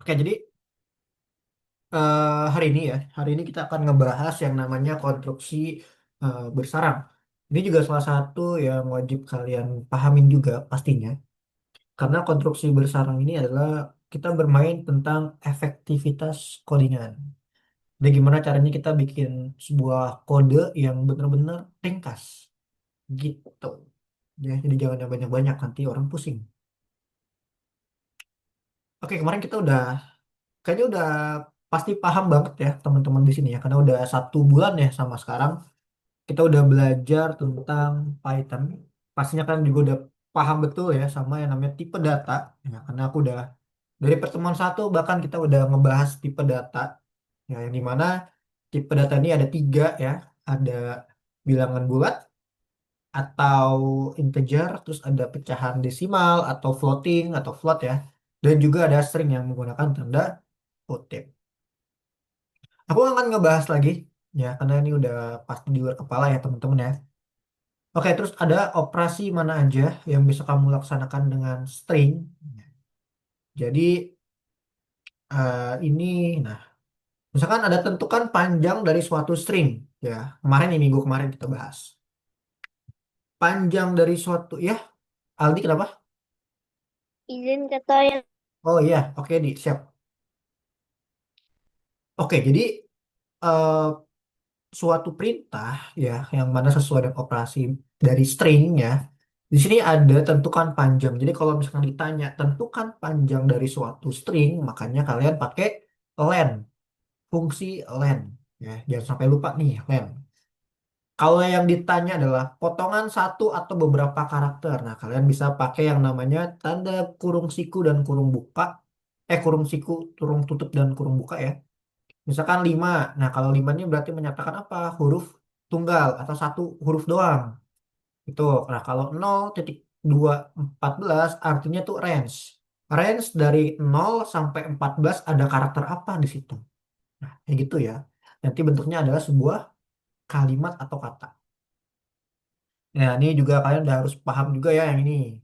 Oke, jadi hari ini kita akan ngebahas yang namanya konstruksi bersarang. Ini juga salah satu yang wajib kalian pahamin juga pastinya, karena konstruksi bersarang ini adalah kita bermain tentang efektivitas codingan. Jadi gimana caranya kita bikin sebuah kode yang benar-benar ringkas, gitu. Ya, jadi jangan yang banyak-banyak nanti orang pusing. Oke, kemarin kita udah kayaknya udah pasti paham banget ya teman-teman di sini ya, karena udah 1 bulan ya sama sekarang kita udah belajar tentang Python. Pastinya kan juga udah paham betul ya sama yang namanya tipe data. Ya, karena aku udah dari pertemuan satu bahkan kita udah ngebahas tipe data. Ya, yang dimana tipe data ini ada 3 ya. Ada bilangan bulat atau integer, terus ada pecahan desimal atau floating atau float ya. Dan juga ada string yang menggunakan tanda kutip. Aku akan ngebahas lagi ya karena ini udah pasti di luar kepala ya teman-teman ya. Oke, terus ada operasi mana aja yang bisa kamu laksanakan dengan string. Jadi ini, nah, misalkan ada tentukan panjang dari suatu string. Ya, kemarin nih minggu kemarin kita bahas. Panjang dari suatu, ya, Aldi kenapa? Izin kata yang Oh iya, oke di siap. Oke, jadi eh, suatu perintah ya yang mana sesuai dengan operasi dari string ya. Di sini ada tentukan panjang. Jadi kalau misalkan ditanya tentukan panjang dari suatu string, makanya kalian pakai len, fungsi len. Ya, jangan sampai lupa nih len. Kalau yang ditanya adalah potongan satu atau beberapa karakter, nah kalian bisa pakai yang namanya tanda kurung siku dan kurung buka. Kurung siku, kurung tutup dan kurung buka ya. Misalkan 5. Nah, kalau 5 ini berarti menyatakan apa? Huruf tunggal atau satu huruf doang. Itu. Nah, kalau 0,214 artinya tuh range. Range dari 0 sampai 14 ada karakter apa di situ. Nah, kayak gitu ya. Nanti bentuknya adalah sebuah kalimat atau kata. Nah, ini juga kalian udah harus paham juga ya yang ini.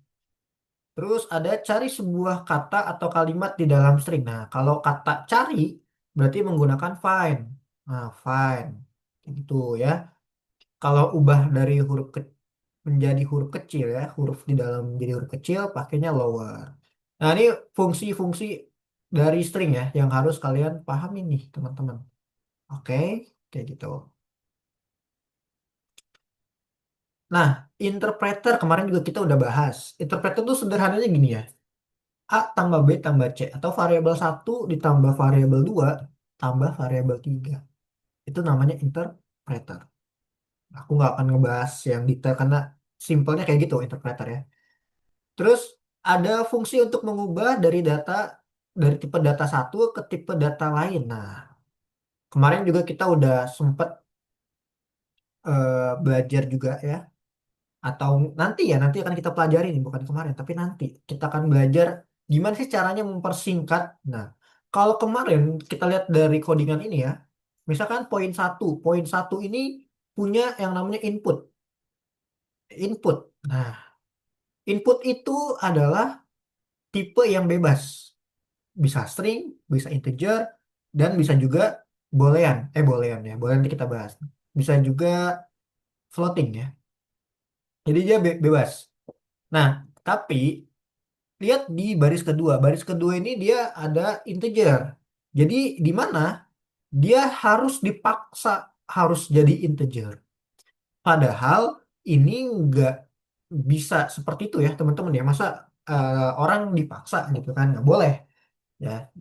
Terus ada cari sebuah kata atau kalimat di dalam string. Nah, kalau kata cari berarti menggunakan find. Nah, find. Kayak gitu ya. Kalau ubah dari menjadi huruf kecil ya, huruf di dalam menjadi huruf kecil pakainya lower. Nah, ini fungsi-fungsi dari string ya yang harus kalian pahami nih, teman-teman. Oke, kayak gitu. Nah, interpreter kemarin juga kita udah bahas. Interpreter tuh sederhananya gini ya. A tambah B tambah C atau variabel satu ditambah variabel 2 tambah variabel 3. Itu namanya interpreter. Aku nggak akan ngebahas yang detail karena simpelnya kayak gitu interpreter ya. Terus ada fungsi untuk mengubah dari tipe data satu ke tipe data lain. Nah, kemarin juga kita udah sempat belajar juga ya. Atau nanti akan kita pelajari nih, bukan kemarin, tapi nanti kita akan belajar gimana sih caranya mempersingkat. Nah, kalau kemarin kita lihat dari codingan ini ya, misalkan poin satu ini punya yang namanya input. Input. Nah, input itu adalah tipe yang bebas. Bisa string, bisa integer, dan bisa juga boolean. Boolean ya, boolean nanti kita bahas. Bisa juga floating ya. Jadi dia bebas. Nah, tapi lihat di baris kedua. Baris kedua ini dia ada integer. Jadi di mana dia harus dipaksa harus jadi integer. Padahal ini nggak bisa seperti itu ya teman-teman ya. Masa orang dipaksa gitu kan? Nggak boleh ya.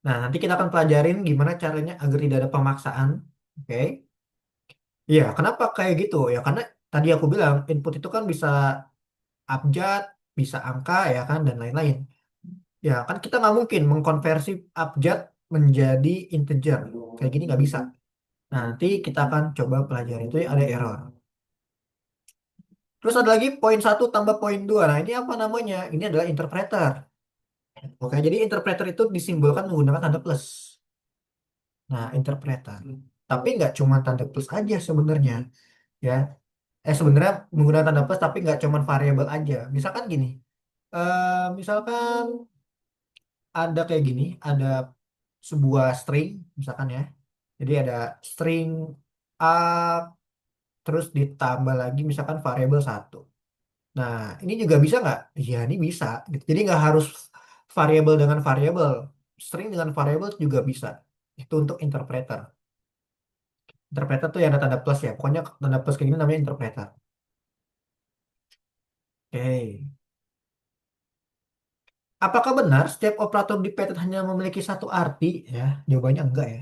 Nah, nanti kita akan pelajarin gimana caranya agar tidak ada pemaksaan. Oke. Iya, kenapa kayak gitu? Ya karena tadi aku bilang input itu kan bisa abjad, bisa angka ya kan dan lain-lain. Ya kan kita nggak mungkin mengkonversi abjad menjadi integer. Kayak gini nggak bisa. Nah, nanti kita akan coba pelajari itu ya, ada error. Terus ada lagi poin satu tambah poin 2. Nah, ini apa namanya? Ini adalah interpreter. Oke, jadi interpreter itu disimbolkan menggunakan tanda plus. Nah, interpreter. Tapi nggak cuma tanda plus aja sebenarnya. Ya, sebenarnya menggunakan tanda plus tapi nggak cuma variabel aja. Misalkan gini. Misalkan ada kayak gini, ada sebuah string, misalkan ya. Jadi ada string A, terus ditambah lagi misalkan variabel satu. Nah, ini juga bisa nggak? Iya, ini bisa, gitu. Jadi nggak harus variabel dengan variabel. String dengan variabel juga bisa. Itu untuk interpreter. Interpreter tuh yang ada tanda plus ya. Pokoknya tanda plus kayak gini namanya interpreter. Oke. Apakah benar setiap operator di Python hanya memiliki satu arti? Ya, jawabannya enggak ya.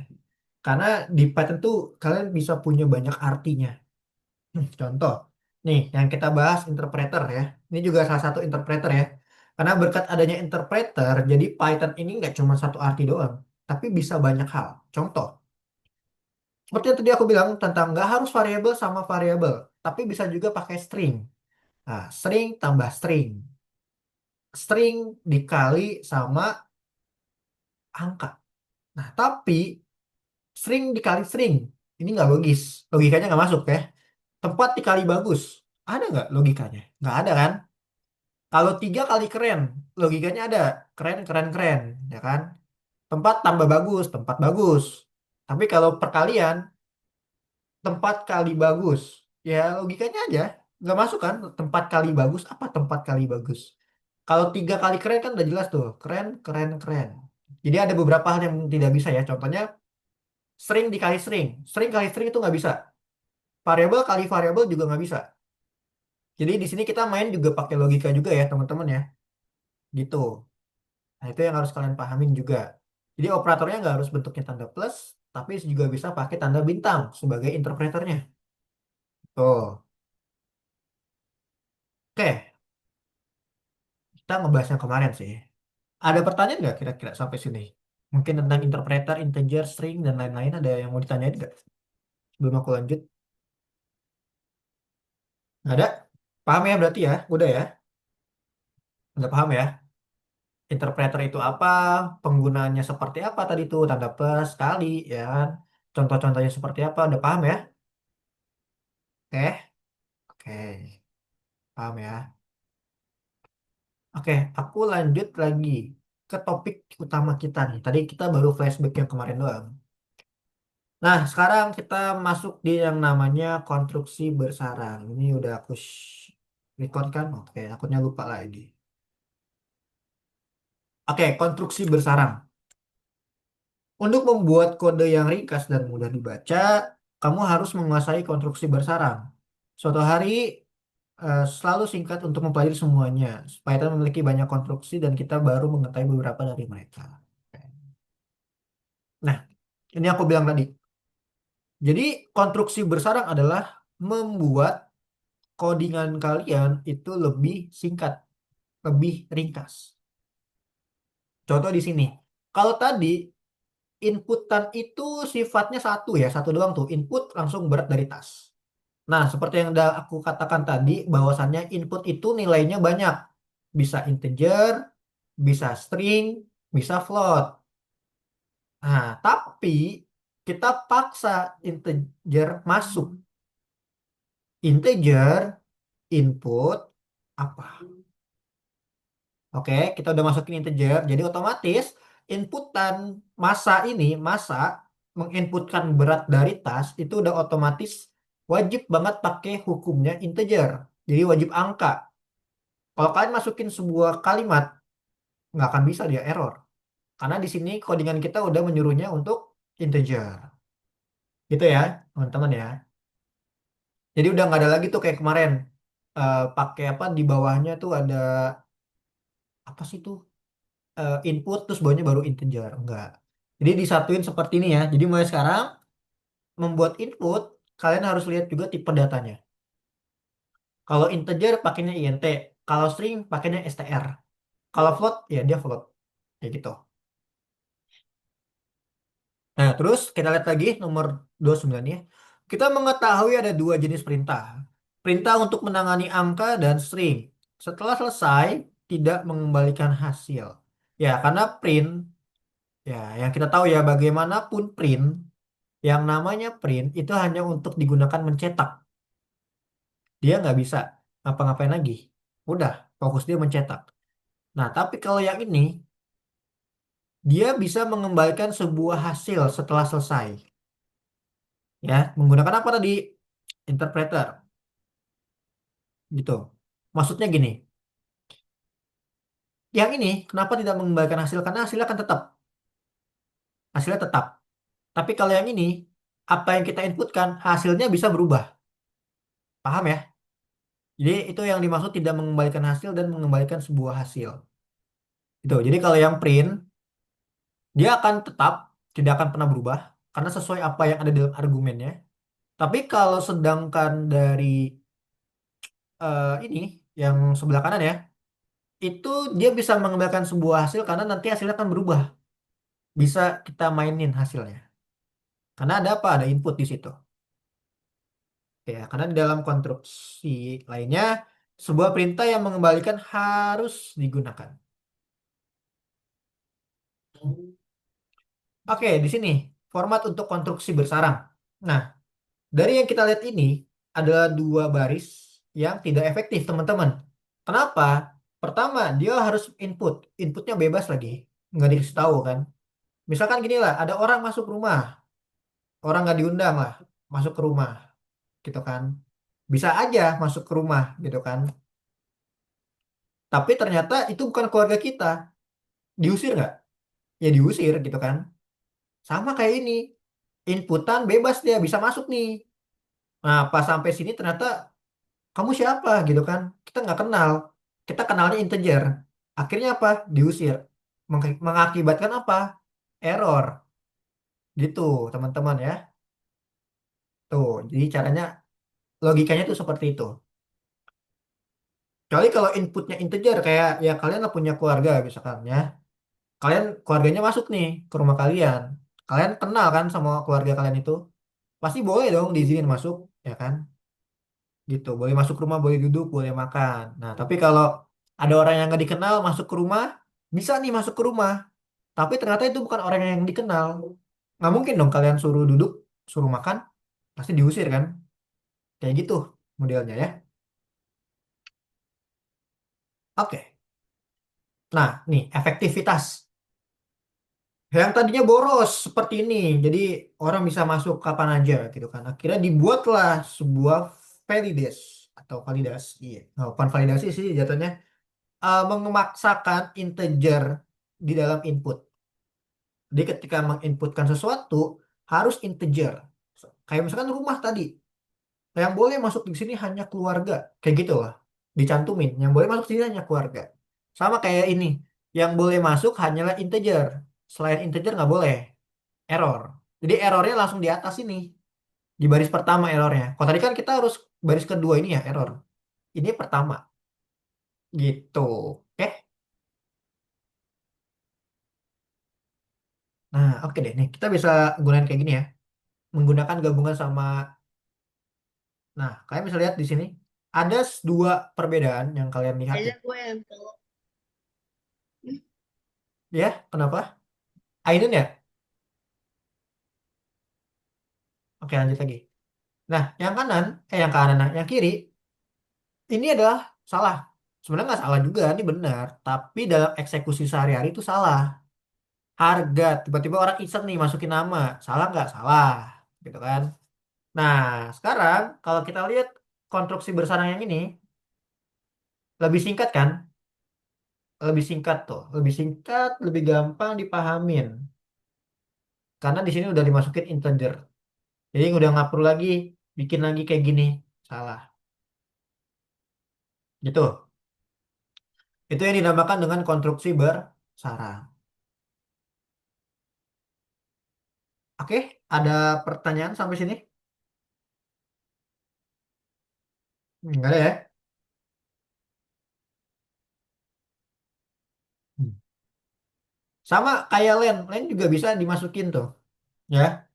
Karena di Python tuh kalian bisa punya banyak artinya. Contoh, nih yang kita bahas interpreter ya. Ini juga salah satu interpreter ya. Karena berkat adanya interpreter, jadi Python ini nggak cuma satu arti doang, tapi bisa banyak hal. Contoh, seperti yang tadi aku bilang tentang nggak harus variabel sama variabel, tapi bisa juga pakai string. Nah, string tambah string. String dikali sama angka. Nah, tapi string dikali string. Ini nggak logis. Logikanya nggak masuk ya. Tempat dikali bagus. Ada nggak logikanya? Nggak ada kan? Kalau tiga kali keren, logikanya ada. Keren, keren, keren. Ya kan? Tempat tambah bagus, tempat bagus. Tapi kalau perkalian, tempat kali bagus. Ya logikanya aja. Nggak masuk kan? Tempat kali bagus, apa tempat kali bagus? Kalau tiga kali keren kan udah jelas tuh. Keren, keren, keren. Jadi ada beberapa hal yang tidak bisa ya. Contohnya, string dikali string. String kali string itu nggak bisa. Variabel kali variabel juga nggak bisa. Jadi di sini kita main juga pakai logika juga ya teman-teman ya. Gitu. Nah, itu yang harus kalian pahamin juga. Jadi operatornya nggak harus bentuknya tanda plus, tapi juga bisa pakai tanda bintang sebagai interpreternya. Tuh. Oke, kita ngebahas yang kemarin sih. Ada pertanyaan nggak kira-kira sampai sini? Mungkin tentang interpreter, integer, string, dan lain-lain ada yang mau ditanyain nggak? Sebelum aku lanjut. Nggak ada? Paham ya berarti ya? Udah ya? Nggak paham ya? Interpreter itu apa? Penggunaannya seperti apa tadi tuh? Tanda plus, kali, ya kan? Contoh-contohnya seperti apa? Udah paham ya? Oke? Oke. Paham ya? Oke, aku lanjut lagi ke topik utama kita nih. Tadi kita baru flashback yang kemarin doang. Nah, sekarang kita masuk di yang namanya konstruksi bersarang. Ini udah aku record kan? Oke, akunnya lupa lagi. Oke, konstruksi bersarang. Untuk membuat kode yang ringkas dan mudah dibaca, kamu harus menguasai konstruksi bersarang. Suatu hari selalu singkat untuk mempelajari semuanya. Python memiliki banyak konstruksi dan kita baru mengetahui beberapa dari mereka. Nah, ini aku bilang tadi. Jadi konstruksi bersarang adalah membuat codingan kalian itu lebih singkat, lebih ringkas. Contoh di sini. Kalau tadi inputan itu sifatnya satu ya, satu doang tuh. Input langsung berat dari tas. Nah, seperti yang udah aku katakan tadi, bahwasannya input itu nilainya banyak. Bisa integer, bisa string, bisa float. Nah, tapi kita paksa integer masuk. Integer input apa? Oke, kita udah masukin integer. Jadi otomatis inputan masa menginputkan berat dari tas itu udah otomatis wajib banget pakai hukumnya integer. Jadi wajib angka. Kalau kalian masukin sebuah kalimat, nggak akan bisa dia error. Karena di sini codingan kita udah menyuruhnya untuk integer. Gitu ya, teman-teman ya. Jadi udah nggak ada lagi tuh kayak kemarin. Pakai apa di bawahnya tuh ada apa sih tuh? Input terus bawahnya baru integer. Enggak. Jadi disatuin seperti ini ya. Jadi mulai sekarang membuat input, kalian harus lihat juga tipe datanya. Kalau integer pakainya int, kalau string pakainya str. Kalau float ya dia float. Kayak gitu. Nah, terus kita lihat lagi nomor 29 ya. Kita mengetahui ada dua jenis perintah. Perintah untuk menangani angka dan string. Setelah selesai, tidak mengembalikan hasil. Ya, karena print, ya yang kita tahu ya bagaimanapun print, yang namanya print itu hanya untuk digunakan mencetak. Dia nggak bisa ngapa-ngapain lagi. Udah, fokus dia mencetak. Nah, tapi kalau yang ini, dia bisa mengembalikan sebuah hasil setelah selesai. Ya, menggunakan apa tadi? Interpreter, gitu. Maksudnya gini, yang ini kenapa tidak mengembalikan hasil? Karena hasilnya akan tetap, hasilnya tetap. Tapi kalau yang ini, apa yang kita inputkan, hasilnya bisa berubah. Paham ya? Jadi itu yang dimaksud tidak mengembalikan hasil dan mengembalikan sebuah hasil. Itu. Jadi kalau yang print, dia akan tetap, tidak akan pernah berubah karena sesuai apa yang ada dalam argumennya. Tapi kalau sedangkan dari ini yang sebelah kanan ya, itu dia bisa mengembalikan sebuah hasil karena nanti hasilnya akan berubah. Bisa kita mainin hasilnya. Karena ada apa? Ada input di situ. Ya, karena di dalam konstruksi lainnya, sebuah perintah yang mengembalikan harus digunakan. Oke, di sini format untuk konstruksi bersarang. Nah, dari yang kita lihat ini adalah dua baris yang tidak efektif, teman-teman. Kenapa? Pertama, dia harus input. Inputnya bebas lagi. Nggak dikasih tahu kan. Misalkan gini lah, ada orang masuk rumah. Orang nggak diundang lah. Masuk ke rumah. Gitu kan. Bisa aja masuk ke rumah. Gitu kan. Tapi ternyata itu bukan keluarga kita. Diusir nggak? Ya diusir gitu kan. Sama kayak ini. Inputan bebas dia bisa masuk nih. Nah, pas sampai sini ternyata kamu siapa gitu kan? Kita nggak kenal. Kita kenalnya integer. Akhirnya apa? Diusir. Mengakibatkan apa? Error. Gitu, teman-teman ya. Tuh, jadi caranya, logikanya tuh seperti itu. Kecuali kalau inputnya integer, kayak ya kalian lah punya keluarga misalkan ya. Kalian keluarganya masuk nih ke rumah kalian. Kalian kenal kan sama keluarga kalian itu? Pasti boleh dong diizinin masuk, ya kan? Gitu, boleh masuk rumah, boleh duduk, boleh makan. Nah, tapi kalau ada orang yang nggak dikenal masuk ke rumah, bisa nih masuk ke rumah. Tapi ternyata itu bukan orang yang dikenal. Nggak mungkin dong kalian suruh duduk, suruh makan, pasti diusir kan? Kayak gitu modelnya ya. Oke. Nah, nih efektivitas. Yang tadinya boros seperti ini, jadi orang bisa masuk kapan aja gitu kan. Akhirnya dibuatlah sebuah valides atau validasi. Nah, bukan validasi sih jatuhnya. Memaksakan integer di dalam input. Jadi ketika menginputkan sesuatu harus integer. Kayak misalkan rumah tadi, yang boleh masuk di sini hanya keluarga, kayak gitu lah. Dicantumin, yang boleh masuk di sini hanya keluarga. Sama kayak ini, yang boleh masuk hanyalah integer. Selain integer nggak boleh, error. Jadi errornya langsung di atas ini, di baris pertama errornya. Kalau tadi kan kita harus baris kedua ini ya error. Ini pertama, gitu. Oke. Nah, oke deh. Nih, kita bisa gunain kayak gini ya. Menggunakan gabungan sama. Nah, kalian bisa lihat di sini. Ada dua perbedaan yang kalian lihat ya. Kayaknya gue yang tahu. Ya, kenapa? Ainun ya? Oke, lanjut lagi. Nah, yang kanan, yang kanan, nah, yang kiri, ini adalah salah. Sebenarnya nggak salah juga, ini benar. Tapi dalam eksekusi sehari-hari itu salah. Harga, tiba-tiba orang iseng nih masukin nama. Salah nggak? Salah. Gitu kan. Nah, sekarang kalau kita lihat konstruksi bersarang yang ini, lebih singkat kan? Lebih singkat tuh, lebih singkat, lebih gampang dipahamin. Karena di sini udah dimasukin integer. Jadi udah nggak perlu lagi bikin lagi kayak gini. Salah. Gitu. Itu yang dinamakan dengan konstruksi bersarang. Oke, ada pertanyaan sampai sini? Nggak ada ya? Hmm. Sama kayak len, len juga bisa dimasukin tuh. Ya,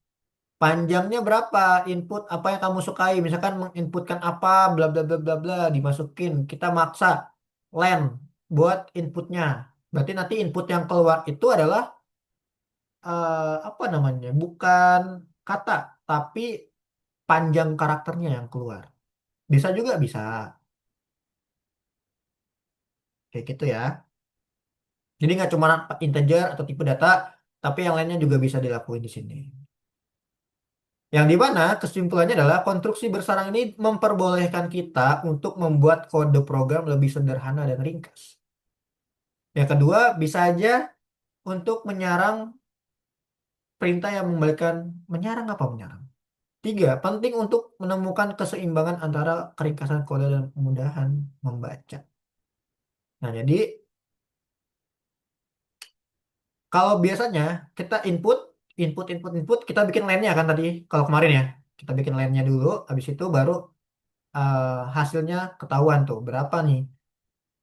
panjangnya berapa? Input apa yang kamu sukai? Misalkan menginputkan apa, bla bla bla bla bla, dimasukin. Kita maksa len buat inputnya. Berarti nanti input yang keluar itu adalah apa namanya? Bukan kata, tapi panjang karakternya yang keluar. Bisa juga bisa. Kayak gitu ya. Jadi nggak cuma integer atau tipe data, tapi yang lainnya juga bisa dilakuin di sini. Yang di mana kesimpulannya adalah konstruksi bersarang ini memperbolehkan kita untuk membuat kode program lebih sederhana dan ringkas. Yang kedua, bisa aja untuk menyarang perintah yang mengembalikan menyarang apa menyarang. Tiga, penting untuk menemukan keseimbangan antara keringkasan kode dan kemudahan membaca. Nah, jadi kalau biasanya kita input, kita bikin line-nya kan tadi. Kalau kemarin ya, kita bikin line-nya dulu, habis itu baru eh, hasilnya ketahuan tuh berapa nih,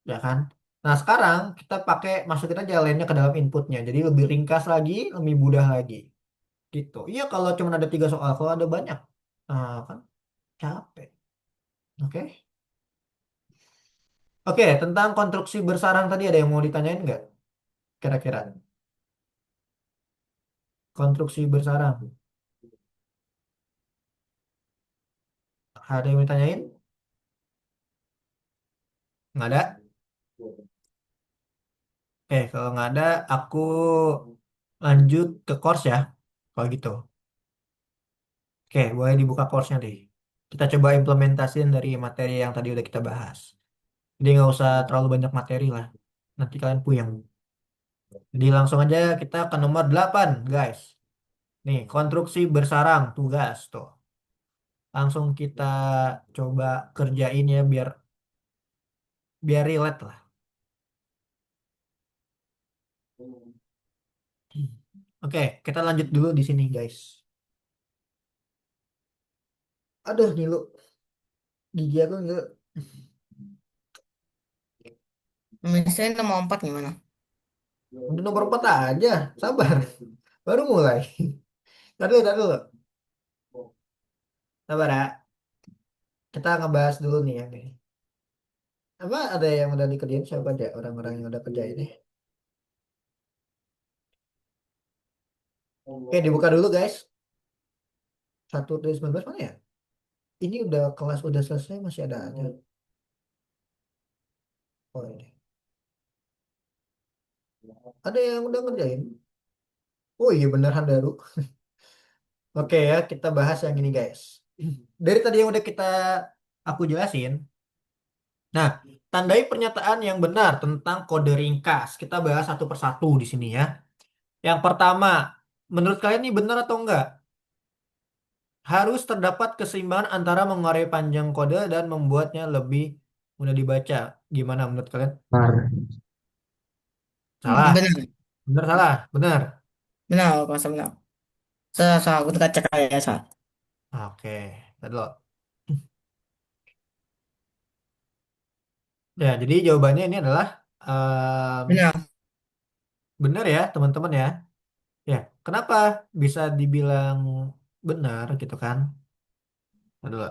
ya kan? Nah, sekarang kita masukin aja line-nya ke dalam inputnya, jadi lebih ringkas lagi, lebih mudah lagi, gitu. Iya, kalau cuma ada 3 soal, kalau ada banyak, kan capek. Oke, Oke, tentang konstruksi bersarang tadi ada yang mau ditanyain nggak? Kira-kira konstruksi bersarang, ada yang mau ditanyain? Nggak ada? Oke, kalau nggak ada, aku lanjut ke course ya. Kalau gitu. Oke, boleh dibuka course-nya deh. Kita coba implementasiin dari materi yang tadi udah kita bahas. Jadi nggak usah terlalu banyak materi lah. Nanti kalian puyeng. Jadi langsung aja kita ke nomor 8, guys. Nih, konstruksi bersarang tugas tuh. Langsung kita coba kerjain ya biar biar relate lah. Oke, kita lanjut dulu di sini, guys. Aduh, ngilu. Gigi aku ngilu. Misalnya nomor 4 gimana? Udah nomor 4 aja. Sabar. Baru mulai. Tadi dulu. Sabar ya. Kita ngebahas dulu nih ya nih. Apa ada yang udah dikerjain siapa aja orang-orang yang udah kerja ini? Oke, dibuka dulu guys. 1 dari 19 mana ya? Ini udah kelas udah selesai masih ada aja. Oh ini. Ada yang udah ngerjain? Oh iya beneran Daru. Oke ya, kita bahas yang ini guys. Dari tadi yang udah aku jelasin. Nah, tandai pernyataan yang benar tentang kode ringkas. Kita bahas satu persatu di sini ya. Yang pertama, menurut kalian ini benar atau enggak? Harus terdapat keseimbangan antara mengurai panjang kode dan membuatnya lebih mudah dibaca. Gimana menurut kalian? Benar. Salah. Benar, Benar, salah. Benar. benar, masa benar. Salah, salah, aku cek ya, salah. Oke. Tadi lo. Ya, jadi jawabannya ini adalah Benar. benar ya, teman-teman ya. Ya, kenapa bisa dibilang benar gitu kan? Tadi dulu.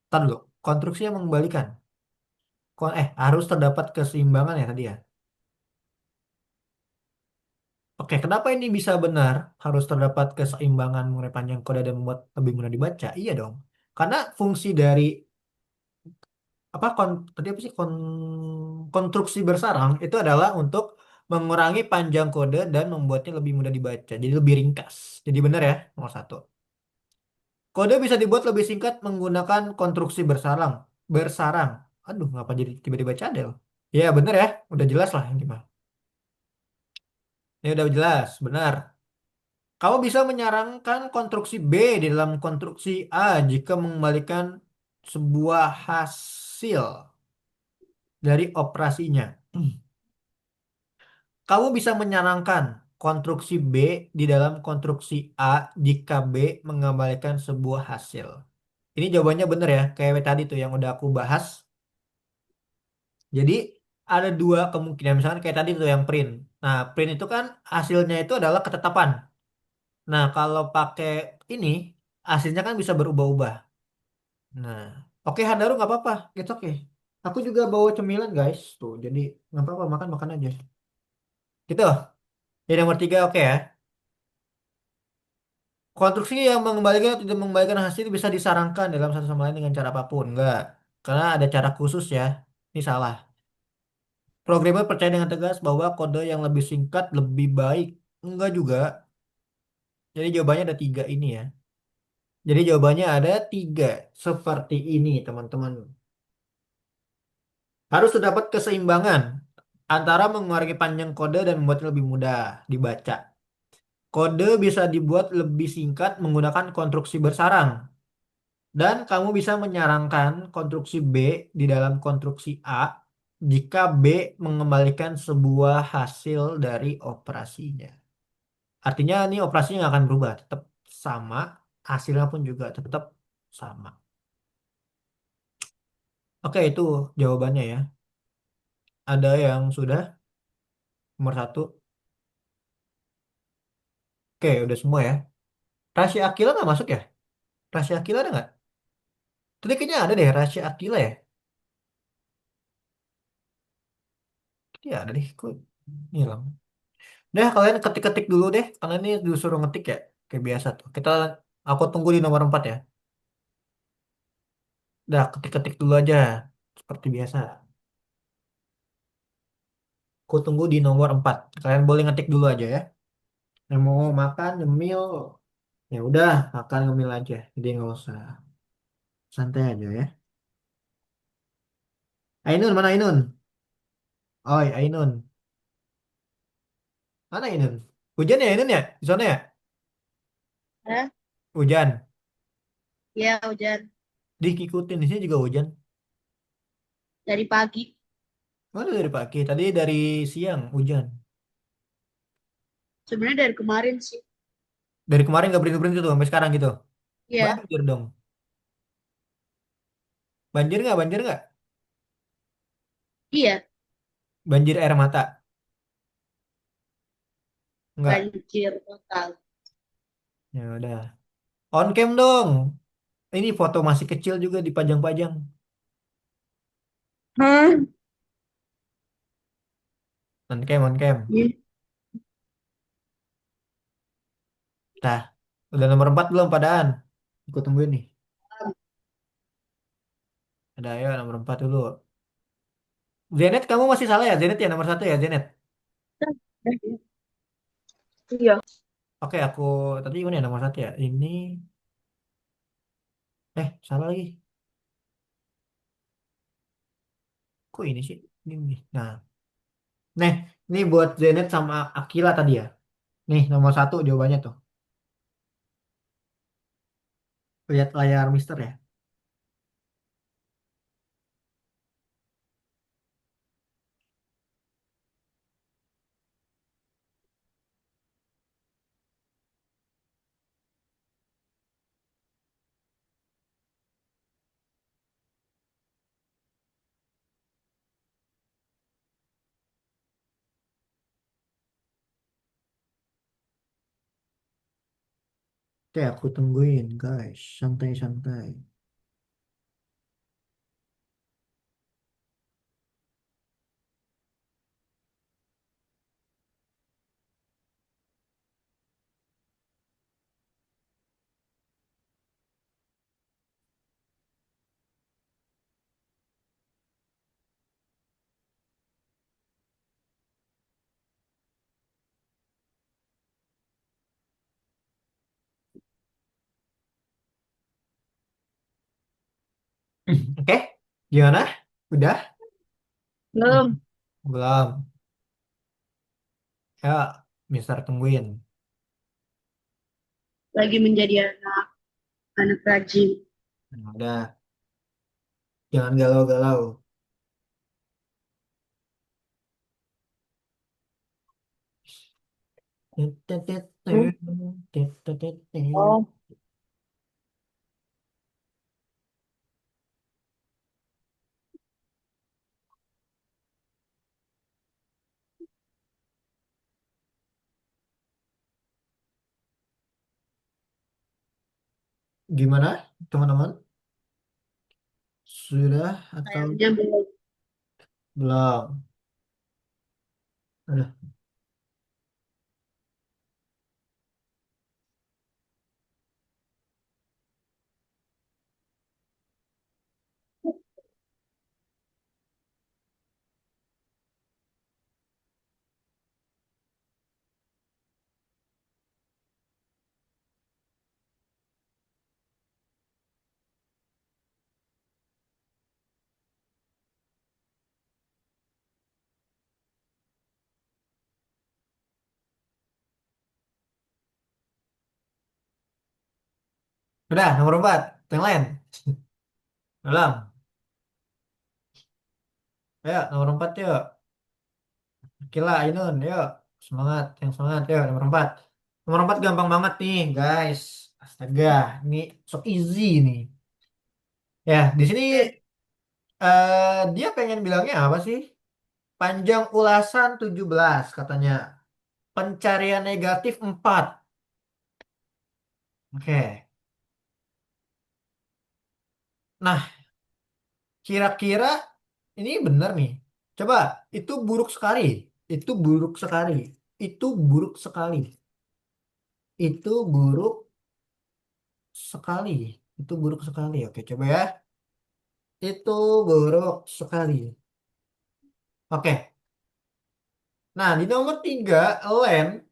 Tadi dulu. Konstruksi yang mengembalikan. Harus terdapat keseimbangan ya tadi ya. Oke, kenapa ini bisa benar? Harus terdapat keseimbangan mengenai panjang kode dan membuat lebih mudah dibaca. Iya dong. Karena fungsi dari tadi apa sih konstruksi bersarang itu adalah untuk mengurangi panjang kode dan membuatnya lebih mudah dibaca. Jadi lebih ringkas. Jadi benar ya, nomor 1. Kode bisa dibuat lebih singkat menggunakan konstruksi bersarang. Bersarang. Aduh, ngapa jadi tiba-tiba cadel? Ya, benar ya. Udah jelas lah ini mah. Ini udah jelas, benar. Kamu bisa menyarankan konstruksi B di dalam konstruksi A jika mengembalikan sebuah hasil dari operasinya. Kamu bisa menyarankan konstruksi B di dalam konstruksi A jika B mengembalikan sebuah hasil. Ini jawabannya benar ya, kayak tadi tuh yang udah aku bahas. Jadi ada 2 kemungkinan, misalkan kayak tadi tuh yang print. Nah, print itu kan hasilnya itu adalah ketetapan. Nah, kalau pakai ini, hasilnya kan bisa berubah-ubah. Nah, oke Hadaru nggak apa-apa, it's okay. Aku juga bawa cemilan guys, tuh, jadi nggak apa-apa makan makan aja. Gitu. Jadi nomor 3 oke ya. Konstruksi yang mengembalikan atau tidak mengembalikan hasil bisa disarankan dalam satu sama lain dengan cara apapun, enggak? Karena ada cara khusus ya. Ini salah. Programmer percaya dengan tegas bahwa kode yang lebih singkat lebih baik. Enggak juga. Jadi jawabannya ada tiga ini ya. Jadi jawabannya ada tiga. Seperti ini teman-teman. Harus terdapat keseimbangan antara mengurangi panjang kode dan membuatnya lebih mudah dibaca. Kode bisa dibuat lebih singkat menggunakan konstruksi bersarang. Dan kamu bisa menyarangkan konstruksi B di dalam konstruksi A jika B mengembalikan sebuah hasil dari operasinya. Artinya ini operasinya nggak akan berubah, tetap sama, hasilnya pun juga tetap sama. Oke, itu jawabannya ya. Ada yang sudah nomor satu. Oke, udah semua ya. Rahasia Akila nggak masuk ya? Rahasia Akila ada nggak? Tadi kayaknya ada deh rahasia Akila ya. Iya ada deh, kok hilang. Deh, kalian ketik-ketik dulu deh, karena ini disuruh ngetik ya, kayak biasa tuh. Aku tunggu di nomor 4 ya. Dah, ketik-ketik dulu aja, seperti biasa. Aku tunggu di nomor 4. Kalian boleh ngetik dulu aja ya. Yang mau makan, nyemil, ya udah, makan ngemil aja. Jadi nggak usah, santai aja ya. Ainun, mana Ainun? Oi, Ainun. Mana Ainun? Hujan ya Ainun ya? Di sana ya? Hah? Hujan. Ya, hujan Diikutin, di sini juga hujan. dari pagi. Mana dari pagi? Tadi dari siang hujan. Sebenarnya dari kemarin sih. Dari kemarin nggak berhenti-berhenti tuh sampai sekarang gitu. Iya, Banjir dong. Banjir nggak? Banjir nggak? iya, Banjir air mata? Nggak. banjir total. Ya udah. On cam dong. Ini foto masih kecil juga dipajang-pajang. Hah? On cam, on cam. Iya. Nah, udah nomor 4 belum padaan? Aku tungguin nih. Ada ayo nomor 4 dulu. Zenet kamu masih salah ya? Zenet ya nomor satu ya Zenet. Iya. Oke aku tadi gimana ya nomor satu ya? Ini salah lagi. Kok ini sih? Ini. Nah, nih ini buat Zenet sama Akila tadi ya. Nih nomor satu jawabannya tuh. Lihat layar Mister ya. Oke aku tungguin guys. Santai-santai. Oke, gimana? Udah? Belum. Belum. Ya, Mister tungguin. Lagi menjadi anak rajin. Nah, udah, jangan galau-galau. Hmm? Oh, Gimana, teman-teman? Sudah atau kayaknya belum. belum? Aduh, Udah, nomor 4. Yang lain. Dalam. Ayo, nomor 4 yuk. Gila, Ainun, yuk. Semangat, yang semangat, yuk. Nomor 4. Nomor 4 gampang banget nih, guys. Astaga, ini so easy nih. Ya, di sini dia pengen bilangnya apa sih? Panjang ulasan 17 katanya. Pencarian negatif 4. Oke. Nah, kira-kira ini benar nih. Coba, itu buruk sekali. Itu buruk sekali. Itu buruk sekali. Itu buruk sekali. Itu buruk sekali. Oke, coba ya. Itu buruk sekali. Oke. Nah, di nomor 3, Len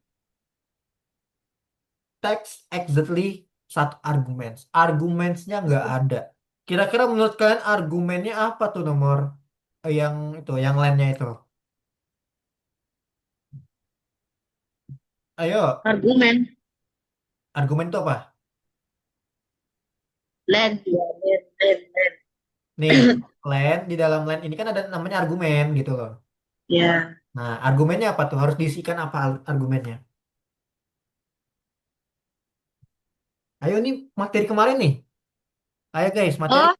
text exactly satu argumen. Argumensnya nggak ada. Kira-kira menurut kalian argumennya apa tuh nomor yang itu, yang lainnya itu? Ayo, Argumen. argumen itu apa? Land. Ya, land, land, land. Nih, len di dalam len ini kan ada namanya argumen gitu loh. Ya. Nah, argumennya apa tuh? Harus diisikan apa argumennya? Ayo nih materi kemarin nih. Ayo guys, materi Oh,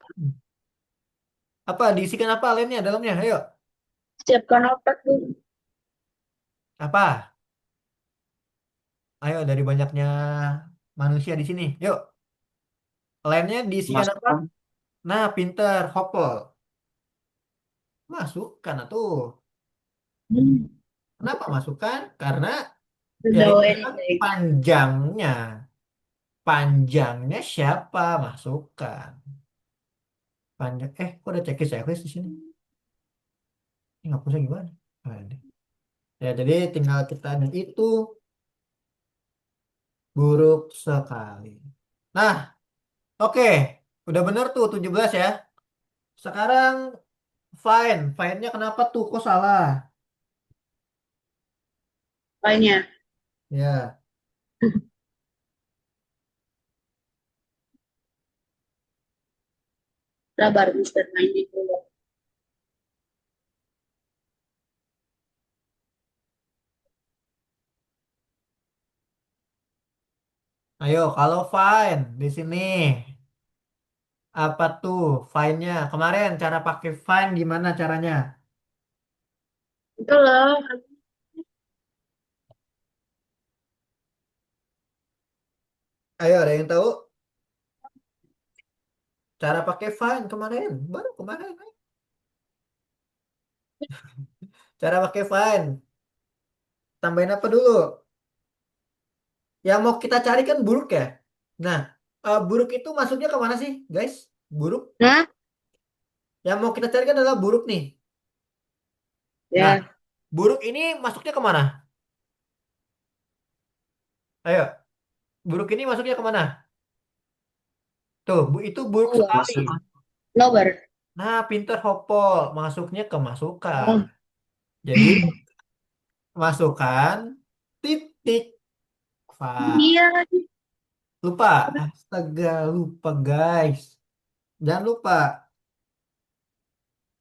apa diisikan apa lennya dalamnya? Ayo. siapkan otak dulu. Apa? Ayo dari banyaknya manusia di sini. Yuk, lennya diisikan apa? Masukkan. Nah, pinter, hopel. Masukkan tuh. Hmm. Kenapa masukkan? Karena To ya know itu kan anything. panjangnya. Panjangnya siapa? Masukkan. Panjang. Kok ada checklist di sini? Ini ngapusnya gimana? Ah, ini. Ya, jadi tinggal kita dan itu buruk sekali. Nah, oke. Udah bener tuh 17 ya. Sekarang fine. Fine-nya kenapa tuh? Kok salah? Lainnya. Ya. Sabar, Mister mainin dulu. Ayo, kalau fine di sini apa tuh fine-nya? Kemarin cara pakai fine gimana caranya? Itu loh. Ayo, ada yang tahu cara pakai fine kemarin? Baru kemarin. Cara pakai fine. Tambahin apa dulu? Yang mau kita cari kan buruk ya. Nah, buruk itu masuknya ke mana sih, guys? Buruk. Nah, Yang mau kita cari kan adalah buruk nih. Nah, ya. buruk ini masuknya ke mana? Ayo, buruk ini masuknya ke mana? Tuh, itu buruk Keluar. sekali. Masukkan. Lower. Nah, pinter Hopol. Masuknya ke masukan. Oh. Jadi, masukkan titik. Fa. Iya lagi. Lupa. Astaga, lupa guys. Jangan lupa.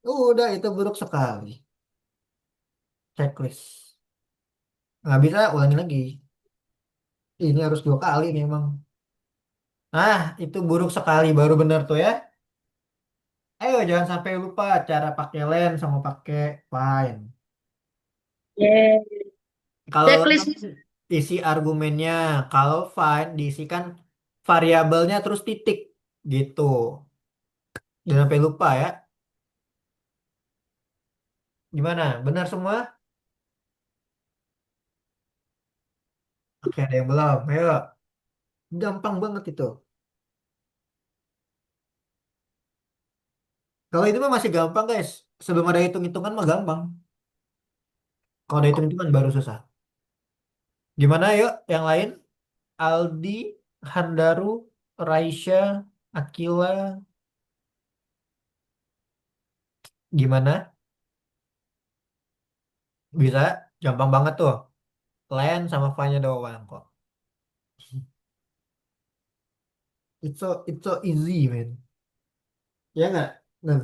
Udah, itu buruk sekali. Checklist. Nggak bisa, ulangi lagi. Ini harus 2 kali memang. Nah, itu buruk sekali. Baru bener tuh ya. Ayo, jangan sampai lupa cara pakai lens sama pakai fine. Yeah. Kalau Checklist. lens isi argumennya, kalau fine diisikan variabelnya terus titik gitu. Jangan sampai lupa ya. Gimana? Benar semua? Oke, ada yang belum. Ayo, gampang banget itu. Kalau itu mah masih gampang, guys. Sebelum ada hitung-hitungan mah gampang. Kalau ada hitung-hitungan baru susah. Gimana yuk yang lain? Aldi, Handaru, Raisya, Akila, gimana? Bisa? Gampang banget tuh. Len sama Fanya doang kok. It's so easy, man. Ya nggak? Nun.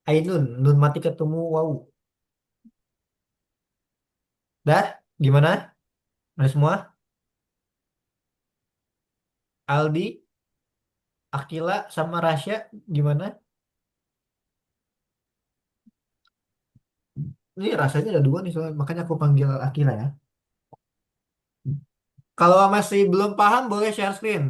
Ainun, nun mati ketemu wau. Dah, gimana? Udah semua? Aldi, Akila, sama Rasya, gimana? Ini rasanya ada dua nih soalnya, makanya aku panggil Akila ya. Kalau masih belum paham, boleh share screen.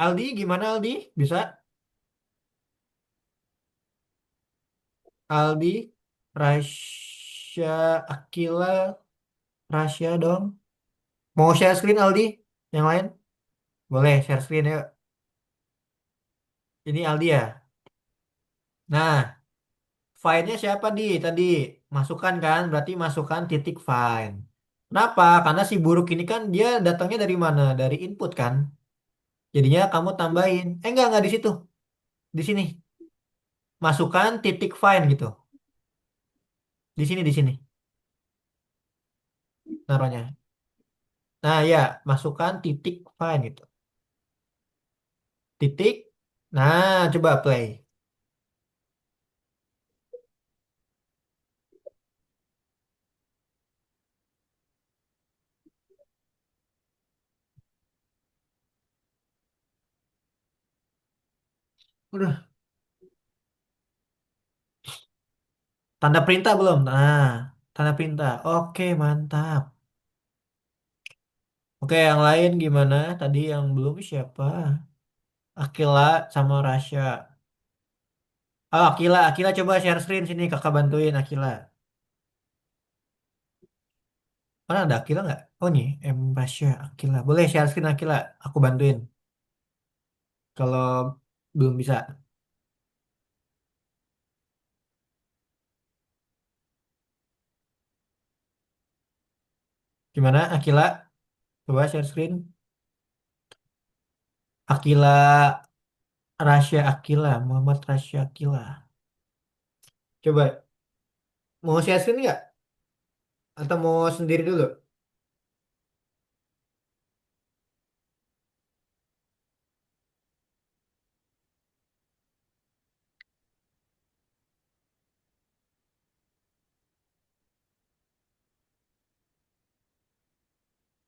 Aldi, gimana Aldi? Bisa? Aldi, Rasya, Akila, Rasya dong. Mau share screen Aldi? Yang lain? Boleh share screen ya. Ini Aldi ya. Nah, find-nya siapa di tadi? Masukkan kan? Berarti masukkan titik find. Kenapa? Karena si buruk ini kan dia datangnya dari mana? Dari input kan? Jadinya kamu tambahin. Enggak di situ. Di sini. Masukkan titik find gitu. Di sini. Naruhnya. Nah, ya, masukkan titik find gitu. Titik. Nah, coba play. Udah. Tanda perintah belum? Nah, tanda perintah. Oke, mantap. Oke, yang lain gimana? Tadi yang belum siapa? Akila sama Rasya. Oh, Akila coba share screen sini, kakak bantuin Akila. Mana ada Akila nggak? Oh nih, Rasya, Akila. Boleh share screen Akila, aku bantuin. Kalau belum bisa. Gimana Akila? Coba share screen. Akila, Rasya Akila, Muhammad Rasya Akila. Coba, mau share screen nggak? Atau mau sendiri dulu?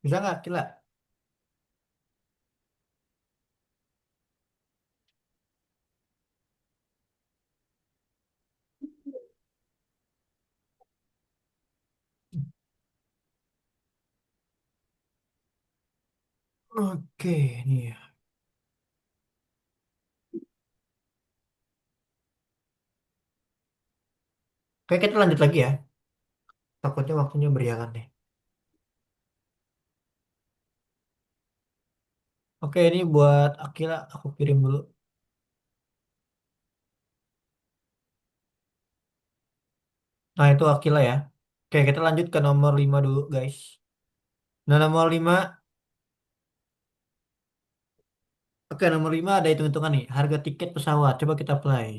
Bisa nggak Akila? Oke, nih ya. Oke, kita lanjut lagi ya. Takutnya waktunya berjalan deh. Oke, ini buat Akila, aku kirim dulu. Nah, itu Akila ya. Oke, kita lanjut ke nomor 5 dulu, guys. Nah, nomor 5, oke, nomor 5 ada hitung-hitungan nih. Harga tiket pesawat. Coba kita play.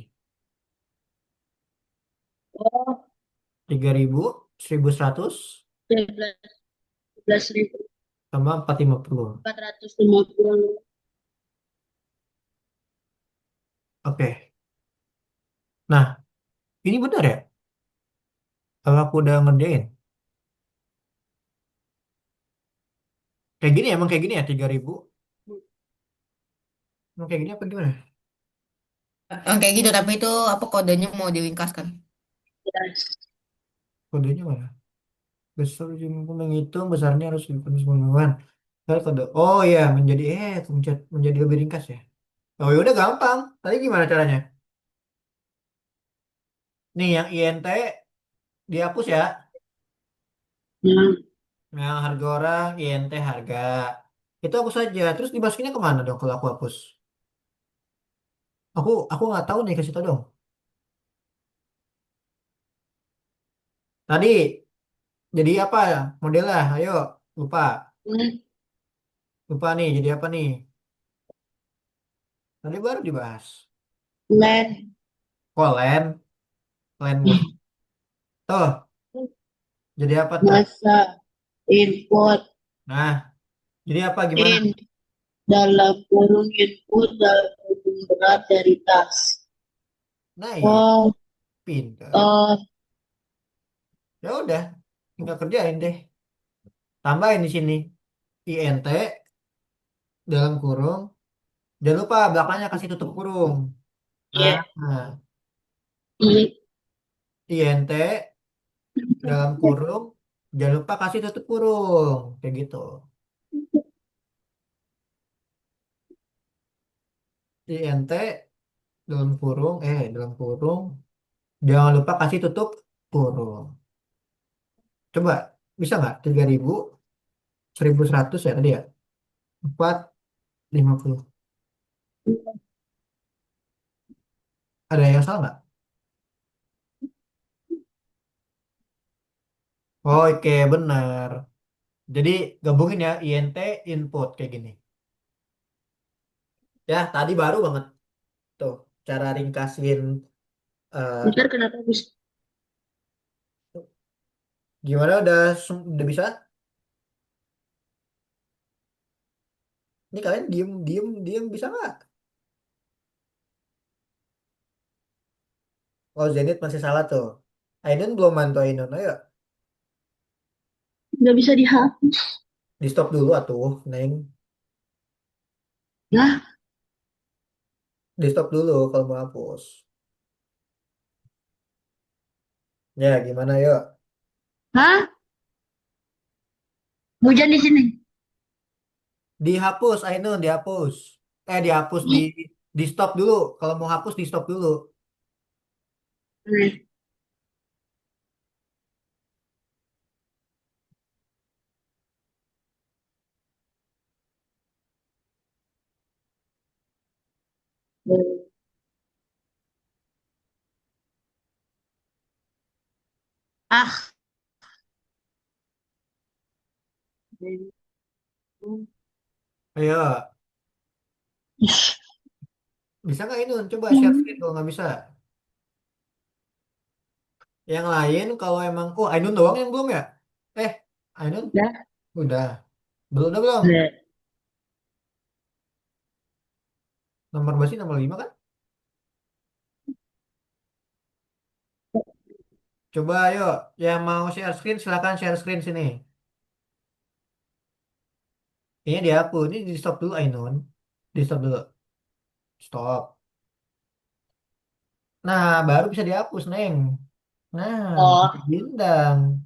Oh, 3.000, 1.100, 11.450. sama 450. Oke. Nah, ini benar ya? Kalau aku udah ngerjain. Kayak gini emang kayak gini ya, 3.000. Emang kayak gini apa gimana? Yang kayak gitu, tapi itu apa kodenya mau diringkaskan. Kodenya mana? Besar jumlah menghitung, besarnya harus dipenuhi pengumuman. Ntar kode, oh iya, menjadi lebih ringkas ya. Oh ya udah gampang. Tadi gimana caranya? Nih yang INT dihapus ya. Nah, Yang harga orang, INT harga. Itu hapus saja. Terus dimasukinnya kemana dong kalau aku hapus? Aku nggak tahu nih, kasih tau dong. Tadi jadi apa ya? Modelnya? Ayo, lupa. ini Lupa nih, jadi apa nih? Tadi baru dibahas. land. Kok land? Land motor. Tuh, Jadi apa tuh? masa input Nah, jadi apa gimana? in dalam kurung input dalam kurung berat dari tas. Nah, iya, Oh, pinter. oh, Ya udah, tinggal kerjain deh. Tambahin di sini int dalam kurung. Jangan lupa belakangnya kasih tutup kurung. Nah, iya, nah, i, int dalam kurung. Jangan lupa kasih tutup kurung. Kayak gitu. Int dalam kurung. Jangan lupa kasih tutup kurung. Coba, bisa nggak? 3000, 1100 ya tadi ya? 450. Ada yang salah nggak? Oh, oke, benar. Jadi gabungin ya, int input kayak gini. Ya, tadi baru banget tuh cara ringkasin eh, ntar kenapa bisa? gimana udah bisa? Ini kalian diem diem diem bisa nggak? Oh, Zenit masih salah tuh. Ainun belum mantu Ainun. Ayo, Nggak bisa dihapus. di stop dulu atuh, Neng. Lah, Di stop dulu kalau mau hapus. Ya, gimana yuk? hah? Hujan di sini. Dihapus, Ainun, dihapus. Dihapus di stop dulu. Kalau mau hapus di stop dulu. Nih, ah, Ayo, ih, bisa nggak Ainun? Coba share screen kalau nggak bisa. Yang lain kalau emang, oh Ainun doang yang belum ya? Eh, Ainun ya, udah. Belum, udah belum? ya. Nomor berapa sih? Nomor 5 kan? Coba ayo, yang mau share screen silakan share screen sini. Ini dihapus, ini di stop dulu Ainun. Di stop dulu. Stop. Nah, baru bisa dihapus, Neng. Nah, Oh, bintang.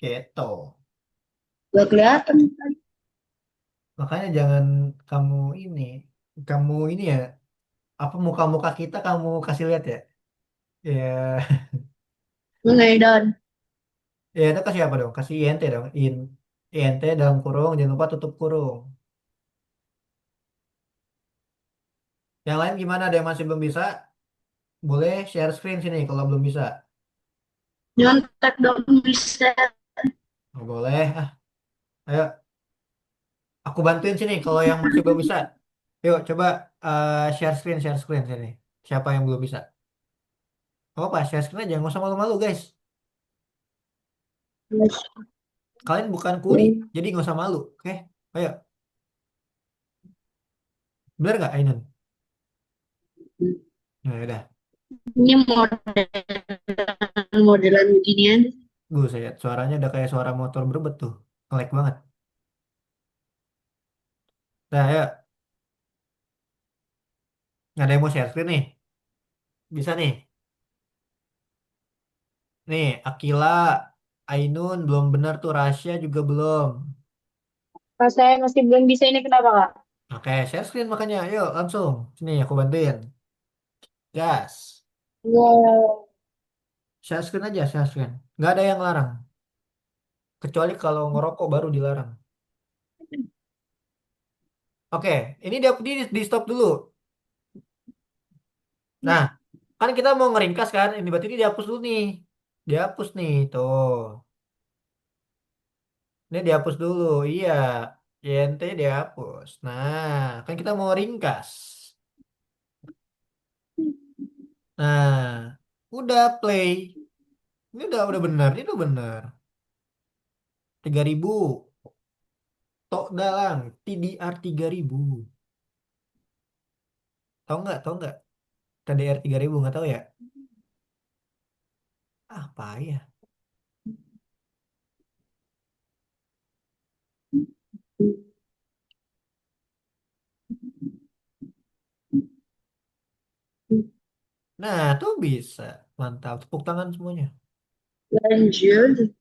Gitu. gak kelihatan. Makanya jangan kamu ini. Kamu ini ya, apa muka-muka kita kamu kasih lihat ya. Ya, Medan. ya itu kasih apa dong? Kasih INT dong. INT dalam kurung, jangan lupa tutup kurung. Yang lain gimana? Ada yang masih belum bisa? Boleh share screen sini kalau belum bisa. Nyontek dong bisa. Oh, boleh. Ayo, aku bantuin sini kalau yang masih belum bisa. Yuk, coba share screen sini. Siapa yang belum bisa? Oh, apa? Share screen aja, nggak usah malu-malu, guys. Kalian bukan kuli, jadi nggak usah malu. Oke? Ayo, bener nggak, Ainun? Nah, udah. Ini modelan beginian. Buset, suaranya udah kayak suara motor berbet tuh. Nge-lag banget. Nah, ayo. Nggak ada yang mau share screen nih. Bisa nih. Nih, Akila, Ainun belum benar tuh. Rasya juga belum. Pas saya masih belum bisa ini kenapa kak? Oke, share screen makanya. Ayo, langsung. Sini, aku bantuin. Gas. Wow. Share screen aja, share screen. Nggak ada yang larang. Kecuali kalau ngerokok baru dilarang. Oke, ini di stop dulu. Nah, kan kita mau ngeringkas kan? Ini berarti ini dihapus dulu nih. Dihapus nih, tuh. Ini dihapus dulu, iya. YNT dihapus. Nah, kan kita mau ringkas. Nah, udah play. Ini udah benar, ini udah benar. 3.000. Tok dalang, TDR 3.000. Tahu nggak? Tahu nggak? TDR 3.000 nggak tahu ya? Apa ya? Nah, tuh bisa. Mantap. Tepuk tangan semuanya. Lanjut.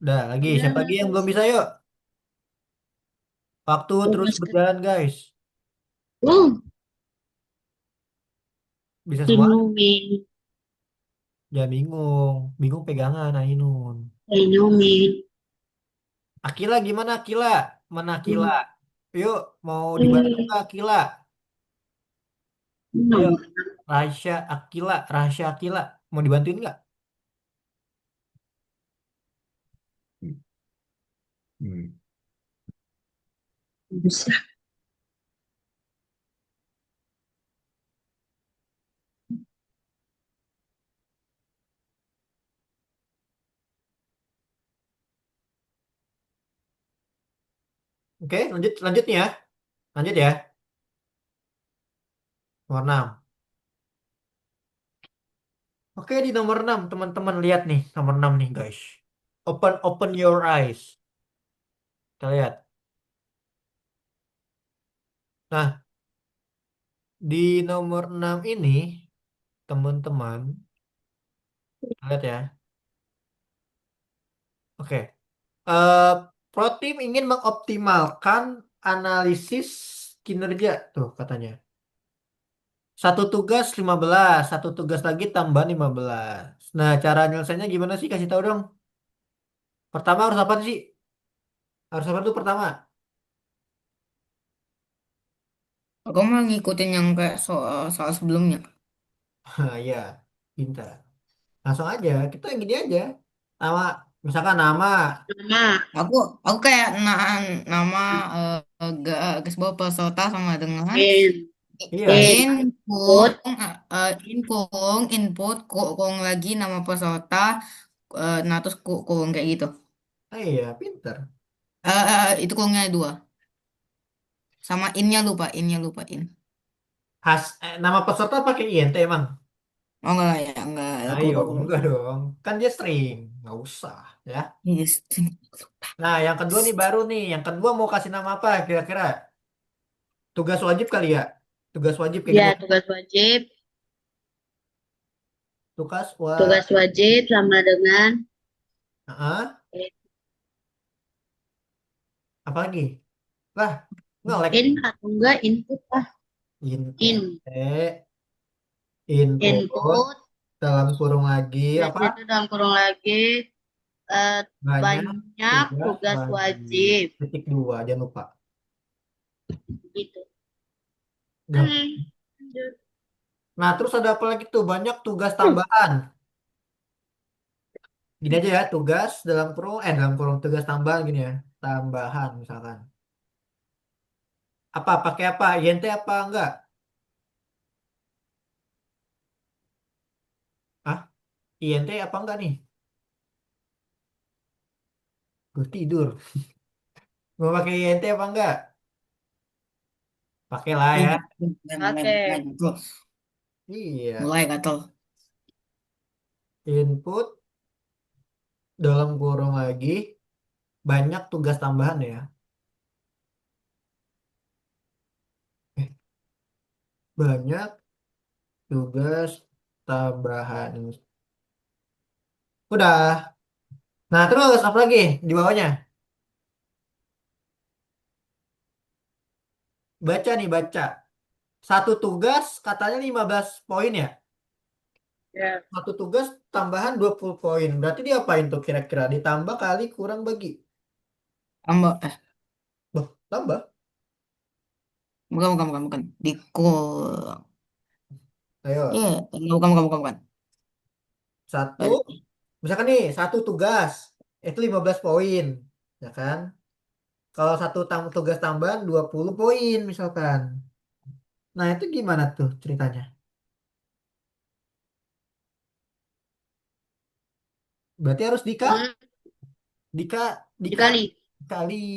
Udah, lagi. Siapa lagi yang belum bisa, yuk? Waktu terus Tugas berjalan, guys. kedua. Bisa semua? Inumi. Jangan bingung. Bingung pegangan, Ainun. Inumi. Akila gimana, Akila? Mana Akila? Yuk, mau dibantu Hmm. nggak, Akila? Ayo, Nomor Rahasia Akila. Rahasia Akila. Mau dibantuin nggak? Hmm. bisa. Oke, lanjut, lanjut nih ya. Lanjut ya. Nomor 6. Oke, di nomor 6 teman-teman lihat nih, nomor 6 nih, guys. Open your eyes. Kita lihat. Nah, di nomor 6 ini, teman-teman, kita lihat ya. Oke. Eh Pro Team ingin mengoptimalkan analisis kinerja tuh katanya. Satu tugas 15, satu tugas lagi tambah 15. Nah, cara nyelesainnya gimana sih? Kasih tahu dong. Pertama harus apa sih? Harus apa tuh pertama? Aku mau ngikutin yang kayak soal soal sebelumnya. Nah, ya, pintar. Langsung aja, kita gini aja. Nama, misalkan nama. Nama. Aku aku kayak nama garis bawah peserta sama dengan In. Iya, In. input Put. input kurung lagi nama peserta nah terus kurung kayak gitu. iya, pintar. Itu kurungnya dua. Sama innya lupa in. Nama peserta pakai INT emang. Oh enggak ya, enggak. Aku Ayo, lupa, aku lupa. enggak dong. Kan dia string. Nggak usah, ya. Yes. Nah, yang kedua nih baru nih. Yang kedua mau kasih nama apa kira-kira? Tugas wajib kali ya? Tugas wajib kayak Ya, gitu. tugas wajib. Tugas Tugas wajib. wajib sama dengan Ah, apa lagi? Lah, nge-lag. in atau enggak input lah. Int, In. input Input. dalam kurung lagi Dari apa? situ dalam kurung lagi eh, Banyak banyak tugas tugas wajib. wajib. Titik dua, jangan lupa. Gitu. Udah. Oke. Lanjut. Nah, terus ada apa lagi tuh? Banyak tugas tambahan. Gini aja ya, tugas dalam kurung tugas tambahan gini ya. Tambahan misalkan. Apa, pakai apa? INT apa enggak? Ah, INT apa enggak nih? Gue tidur. Mau pakai INT apa enggak? Pakai lah ya. Oke. Iya. Mulai gatel. Input dalam kurung lagi banyak tugas tambahan ya. Eh, banyak tugas tambahan. Udah. Nah, terus apa lagi di bawahnya? Baca nih, baca. Satu tugas katanya 15 poin ya. Ya. Satu tugas tambahan 20 poin. Berarti diapain tuh kira-kira? Ditambah kali kurang bagi. Tambah Loh, tambah. bukan. Dikul. Ayo. Bukan. Satu, Eh, misalkan nih, satu tugas. Itu 15 poin. Ya kan? Kalau satu tugas tambahan 20 poin misalkan. Nah, itu gimana tuh ceritanya? Berarti harus Hmm, dika, dikali. dikali.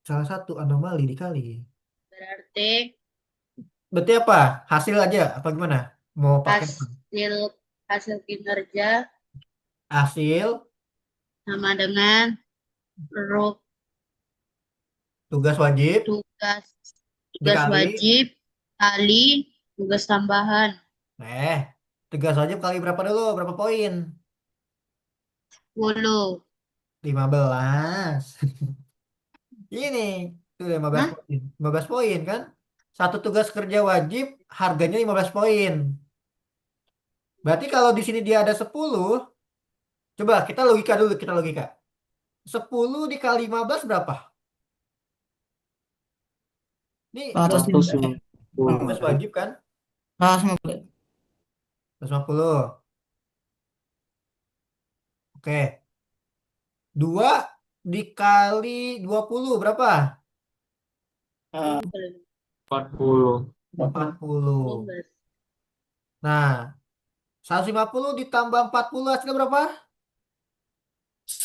Salah satu anomali dikali. Berarti Berarti apa? Hasil aja apa gimana? Mau pakai apa? hasil hasil kinerja Hasil sama dengan rub tugas wajib tugas tugas dikali wajib kali tugas tambahan eh tugas wajib kali berapa dulu? Berapa poin? 10. 15. Ini tuh 15 Hah? poin. 15 poin kan? Satu tugas kerja wajib harganya 15 poin. Berarti kalau di sini dia ada 10, coba kita logika dulu, kita logika. 10 dikali 15 berapa? Ini tugas 150. tugas wajib kan? 150. 150. Oke. 2 dikali 20 berapa? 40. 40. 15. Nah, 150 ditambah 40 hasilnya berapa?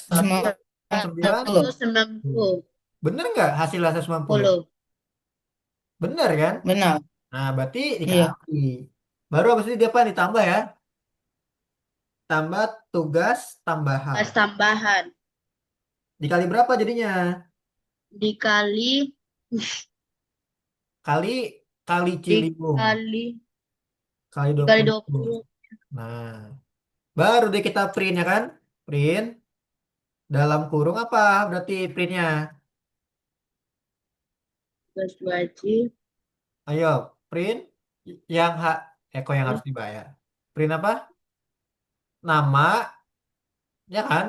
109. 190. Bener nggak hasil 190? 10. Bener kan? Benar. Nah, berarti Iya. dikali. Baru habis itu dia apa? Ditambah ya. Tambah tugas tambahan. Tugas tambahan Dikali berapa jadinya? dikali Kali kali Ciliwung. dikali Kali dikali 20. 20. Nah, baru deh kita print ya kan? Print. Dalam kurung apa berarti printnya? Tugas wajib Ayo, print yang kok yang eh, harus dibayar. Print apa? Nama, ya kan?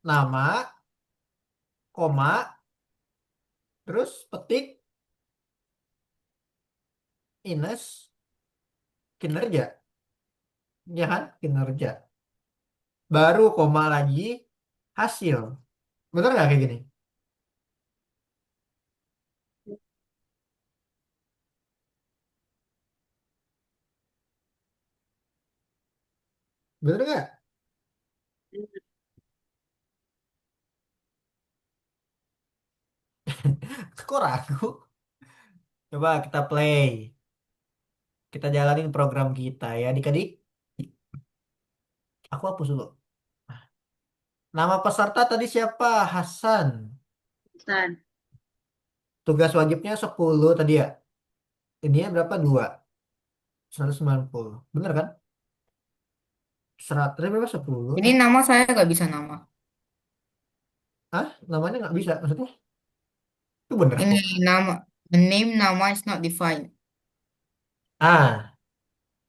Nama, koma, terus petik, Ines, kinerja, ya kan? Kinerja. Baru koma lagi, hasil. Bener nggak kayak gini? Bener nggak? Kok ragu? Coba kita play. Kita jalanin program kita ya, adik-adik. Aku hapus dulu. Nama peserta tadi siapa? Hasan. Tan. Tugas wajibnya 10 tadi ya. Ini ya berapa? 2. 190. Bener kan? 100 berapa? 10. Ini nama saya nggak bisa nama. Ah, namanya nggak bisa. Maksudnya? Itu bener Ini kok. nama. The name nama is not defined. Ah,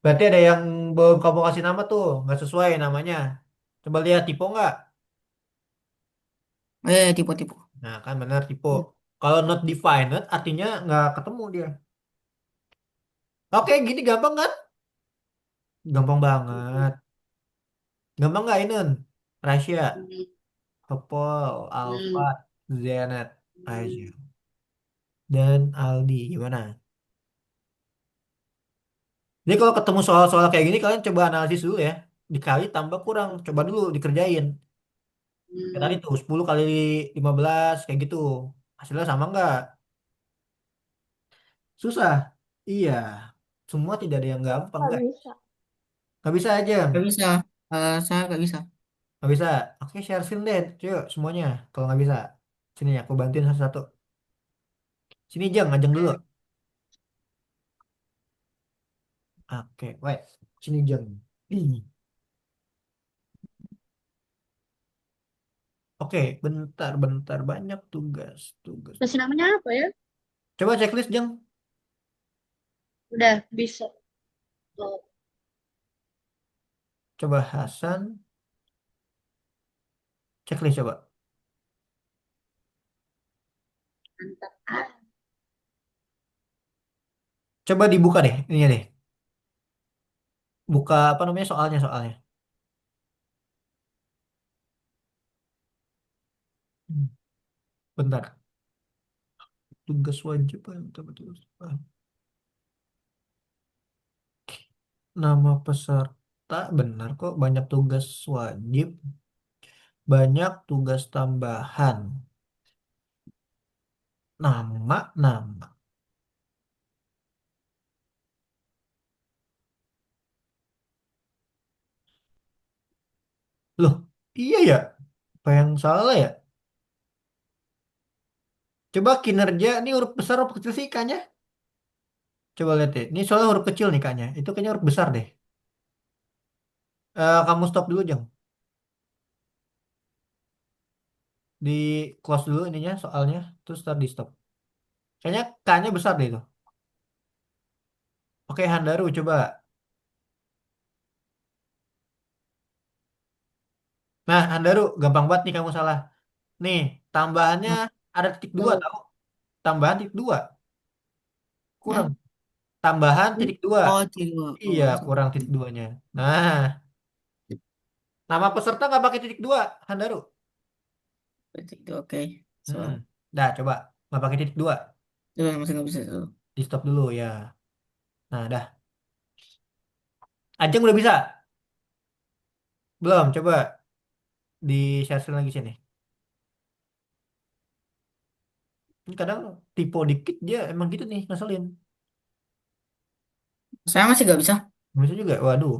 berarti ada yang belum kamu kasih nama tuh. Nggak sesuai namanya. Coba lihat tipe nggak? Tipe-tipe. Nah, kan benar tipe. Kalau not defined, artinya nggak ketemu dia. Oke, gini gampang kan? Gampang banget. Gampang nggak ini? Rasya, Hmm. Hopol, Hmm. Alfa, Zenat, Hmm. Aisyah, dan Aldi. Gimana? Jadi kalau ketemu soal-soal kayak gini, kalian coba analisis dulu ya. Dikali tambah kurang. Coba dulu dikerjain. Kayak tadi Hmm. tuh 10 kali 15 kayak gitu. Hasilnya sama nggak? Susah. Iya. Semua tidak ada yang gampang, Nggak guys. bisa. Nggak bisa aja. Nggak bisa. Saya nggak bisa. Nggak bisa. Oke, share screen deh. Coba semuanya. Kalau nggak bisa. Sini aku bantuin satu-satu. Sini Jeng, ngajeng dulu. Oke, wait. Sini Jeng. Ih. Oke, bentar, bentar. Banyak tugas. Tugas. Terus namanya apa ya? Coba checklist Jeng. Udah bisa. Oh, Coba Hasan. Checklist coba. mantap. Ah, Coba dibuka deh. Ini deh. Buka apa namanya soalnya soalnya. Hmm, bentar. Tugas wajib apa? Betul-betul. Nama peserta. benar kok, banyak tugas wajib, banyak tugas tambahan. Nama. Loh, iya ya? Apa yang salah ya? Coba kinerja, ini huruf besar huruf kecil sih kayaknya. Coba lihat deh. Ini soalnya huruf kecil nih kayaknya. Itu kayaknya huruf besar deh. Kamu stop dulu, Jeng. Di close dulu ininya soalnya. Terus start di stop. Kayaknya kayaknya besar deh itu. Oke, Handaru coba. Nah, Handaru, gampang banget nih kamu salah. Nih, tambahannya ada titik dua Tuh. tahu. Tambahan titik dua. Kurang. Hah? Tambahan titik dua. Oh, tiga. Iya, Oh, salah. kurang titik duanya. Nah, nama peserta nggak pakai titik dua, Handaru. Berarti itu oke. So, Mm-mm. Dah, coba. Nggak pakai titik dua. itu masih nggak bisa tuh. Di stop dulu ya. Nah, dah. Ajeng udah bisa? Belum, coba di share screen lagi sini. Ini kadang typo dikit dia emang gitu nih, ngeselin. Saya masih nggak bisa. Bisa juga, waduh.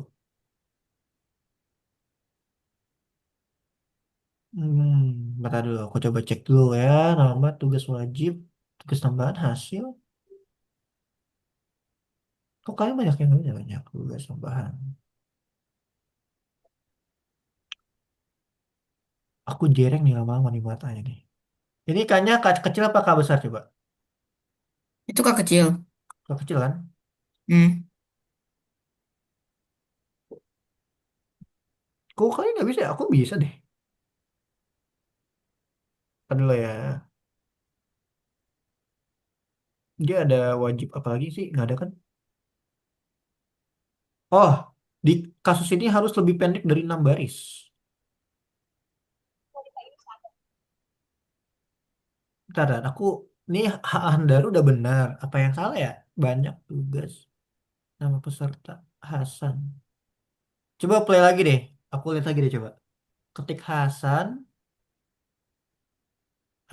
Bentar dulu, aku coba cek dulu ya. Nama, tugas wajib, tugas tambahan, hasil. Kok kalian banyak yang nanya banyak tugas tambahan? Aku jereng nih lama-lama nih matanya nih. Ini kayaknya kecil apa kak besar coba? Itu kak kecil. Kak kecil kan? Hmm. Kok kalian nggak bisa ya? Aku bisa deh. Ntar dulu ya. Dia ada wajib apa lagi sih? Nggak ada kan? Oh, di kasus ini harus lebih pendek dari 6 baris. Bentar, bentar, aku ini Handaru udah benar. Apa yang salah ya? Banyak tugas. Nama peserta Hasan. Coba play lagi deh. Aku lihat lagi deh coba. Ketik Hasan.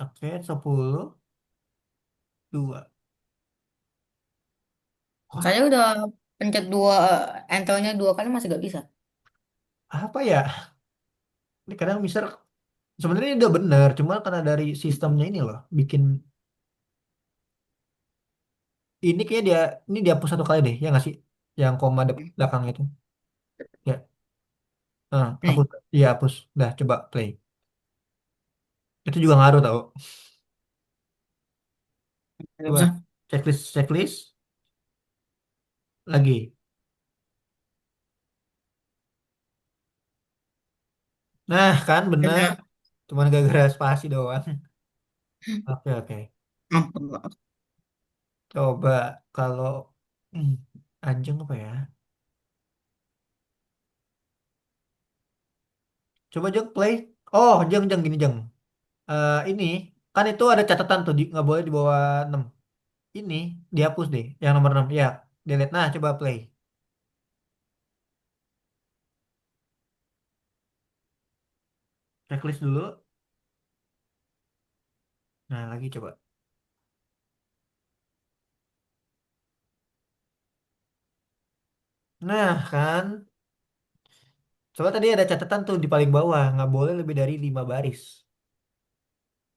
Oke, 10, 2. Saya Wah, udah pencet dua, enternya dua kali masih nggak bisa. apa ya? Ini kadang bisa sebenarnya ini udah benar, cuma karena dari sistemnya ini loh, bikin ini kayak dia ini dihapus satu kali deh, ya nggak sih? Yang koma belakang itu. Ya, Nih, hapus. Iya, hapus. Dah, coba play. Itu juga ngaruh tau. nggak Coba bisa. checklist lagi. Nah, kan bener. Ada. Cuman gara-gara spasi doang. Oke, oke. Ampun, Pak. Coba kalau hmm, anjing apa ya? Coba Jeng play. Oh, Jeng gini Jeng. Ini kan itu ada catatan tuh nggak boleh di bawah 6. Ini dihapus deh yang nomor 6 ya. Delete. Nah, coba play. Checklist dulu. Nah, lagi coba. Nah, kan. Coba tadi ada catatan tuh di paling bawah. Nggak boleh lebih dari 5 baris.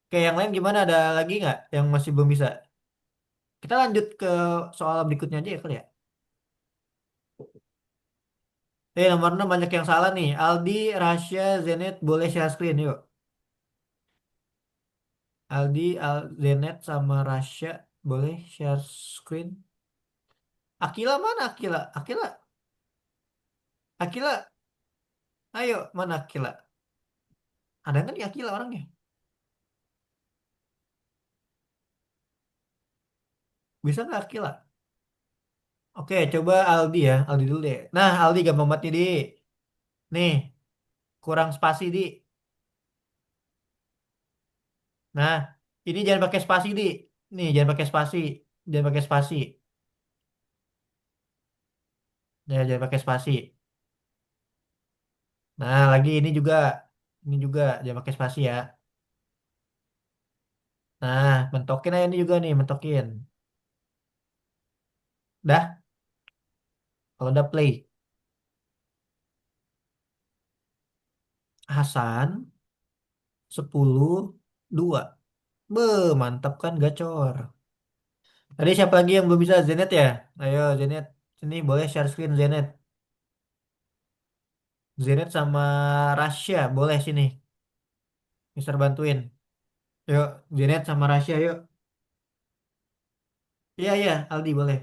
Oke, yang lain gimana? Ada lagi nggak yang masih belum bisa? Kita lanjut ke soal berikutnya aja ya kali ya. Nomor 6 banyak yang salah nih. Aldi, Rasya, Zenit boleh share screen yuk. Aldi, Zenet sama Rasya boleh share screen. Akila mana Akila? Akila, ayo mana Akila? Ada nggak nih Akila orangnya? Bisa nggak Akila? Oke, coba Aldi ya. Aldi dulu deh. Nah, Aldi gampang banget nih, Di. Nih, kurang spasi, Di. Nah, ini jangan pakai spasi, Di. Nih, jangan pakai spasi. Jangan pakai spasi. Ya, jangan pakai spasi. Nah, lagi ini juga jangan pakai spasi ya. Nah, mentokin aja ini juga nih, mentokin. Dah, kalau udah play. Hasan 10-2. Mantap kan gacor. Tadi siapa lagi yang belum bisa Zenet ya? Ayo Zenet, sini boleh share screen Zenet. Zenet sama Rasya boleh sini. Mister bantuin. Yuk, Zenet sama Rasya yuk. Iya iya, Aldi boleh.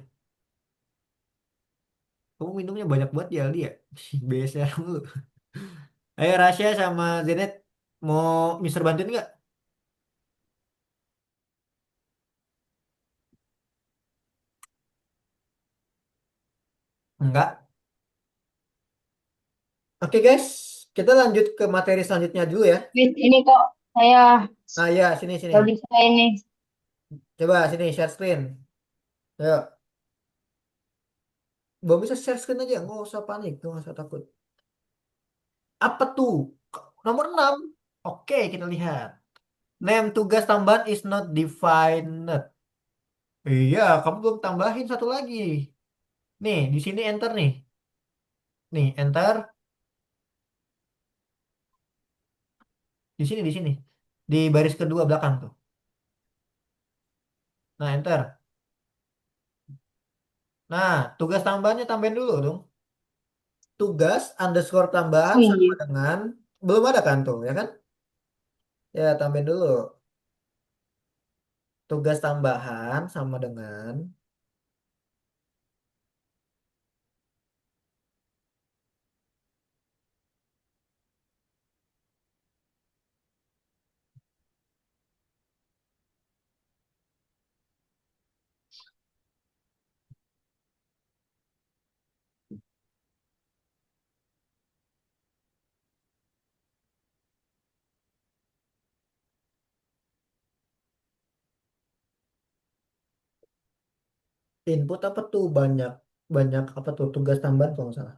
Kamu minumnya banyak banget ya Aldi ya? BSR mulu. Ayo Rasya sama Zenet mau Mister bantuin nggak? Enggak. Oke guys, kita lanjut ke materi selanjutnya dulu ya. Ini kok saya Nah ya, sini sini. nggak bisa ini. Coba sini share screen. Ayo, belum bisa share screen aja, nggak usah panik, nggak usah takut. Apa tuh? Nomor 6. Oke, kita lihat. Name tugas tambahan is not defined. Iya, kamu belum tambahin satu lagi. Nih, di sini enter nih. Nih, enter. Di sini, di sini. Di baris kedua belakang tuh. Nah, enter. Nah, tugas tambahannya tambahin dulu dong. Tugas underscore tambahan Oh sama iya. dengan belum ada kan tuh, ya kan? Ya, tambahin dulu. Tugas tambahan sama dengan input apa tuh banyak banyak apa tuh tugas tambahan kalau nggak salah.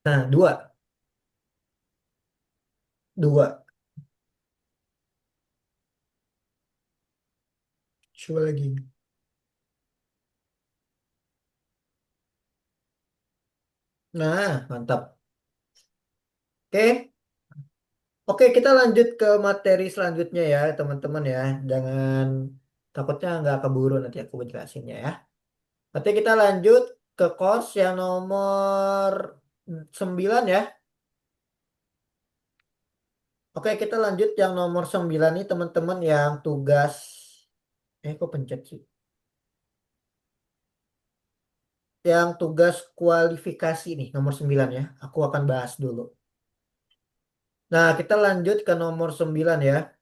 Nah, dua, dua. Coba lagi. Nah, mantap. Oke, oke kita lanjut ke materi selanjutnya ya, teman-teman ya. Jangan takutnya nggak keburu nanti aku jelasinnya ya. Nanti kita lanjut ke course yang nomor 9 ya. Oke, kita lanjut yang nomor 9 nih teman-teman yang tugas. Kok pencet sih? Yang tugas kualifikasi nih, nomor 9 ya. Aku akan bahas dulu. Nah, kita lanjut ke nomor 9 ya.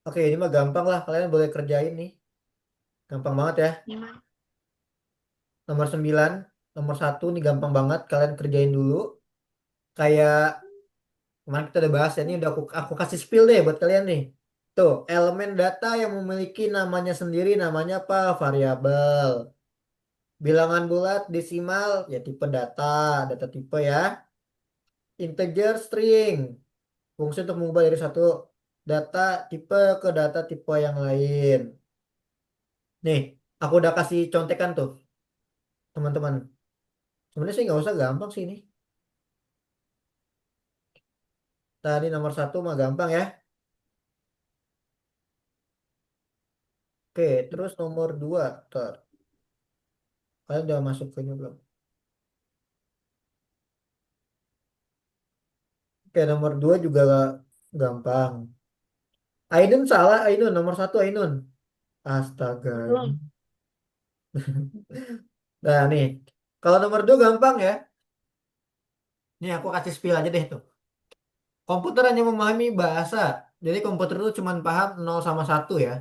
Oke, ini mah gampang lah. Kalian boleh kerjain nih. Gampang banget ya. Nomor 9, nomor 1 nih gampang banget. Kalian kerjain dulu. Kayak kemarin kita udah bahas ya. Ini udah aku kasih spill deh buat kalian nih. Tuh, elemen data yang memiliki namanya sendiri namanya apa? Variabel. Bilangan bulat, desimal, ya tipe data. Data tipe ya. Integer, string. Fungsi untuk mengubah dari satu data tipe ke data tipe yang lain. Nih, aku udah kasih contekan tuh, teman-teman. Sebenarnya sih nggak usah gampang sih ini. Tadi nomor 1 mah gampang ya. Oke, terus nomor 2. Ter. Kalian udah masuk ke ini belum? Kayak nomor 2 juga gampang. Ainun salah, Ainun. Nomor satu Ainun. Astaga. Belum. Nah nih, kalau nomor 2 gampang ya. Nih aku kasih spill aja deh tuh. Komputer hanya memahami bahasa. Jadi komputer itu cuma paham 0 sama 1 ya.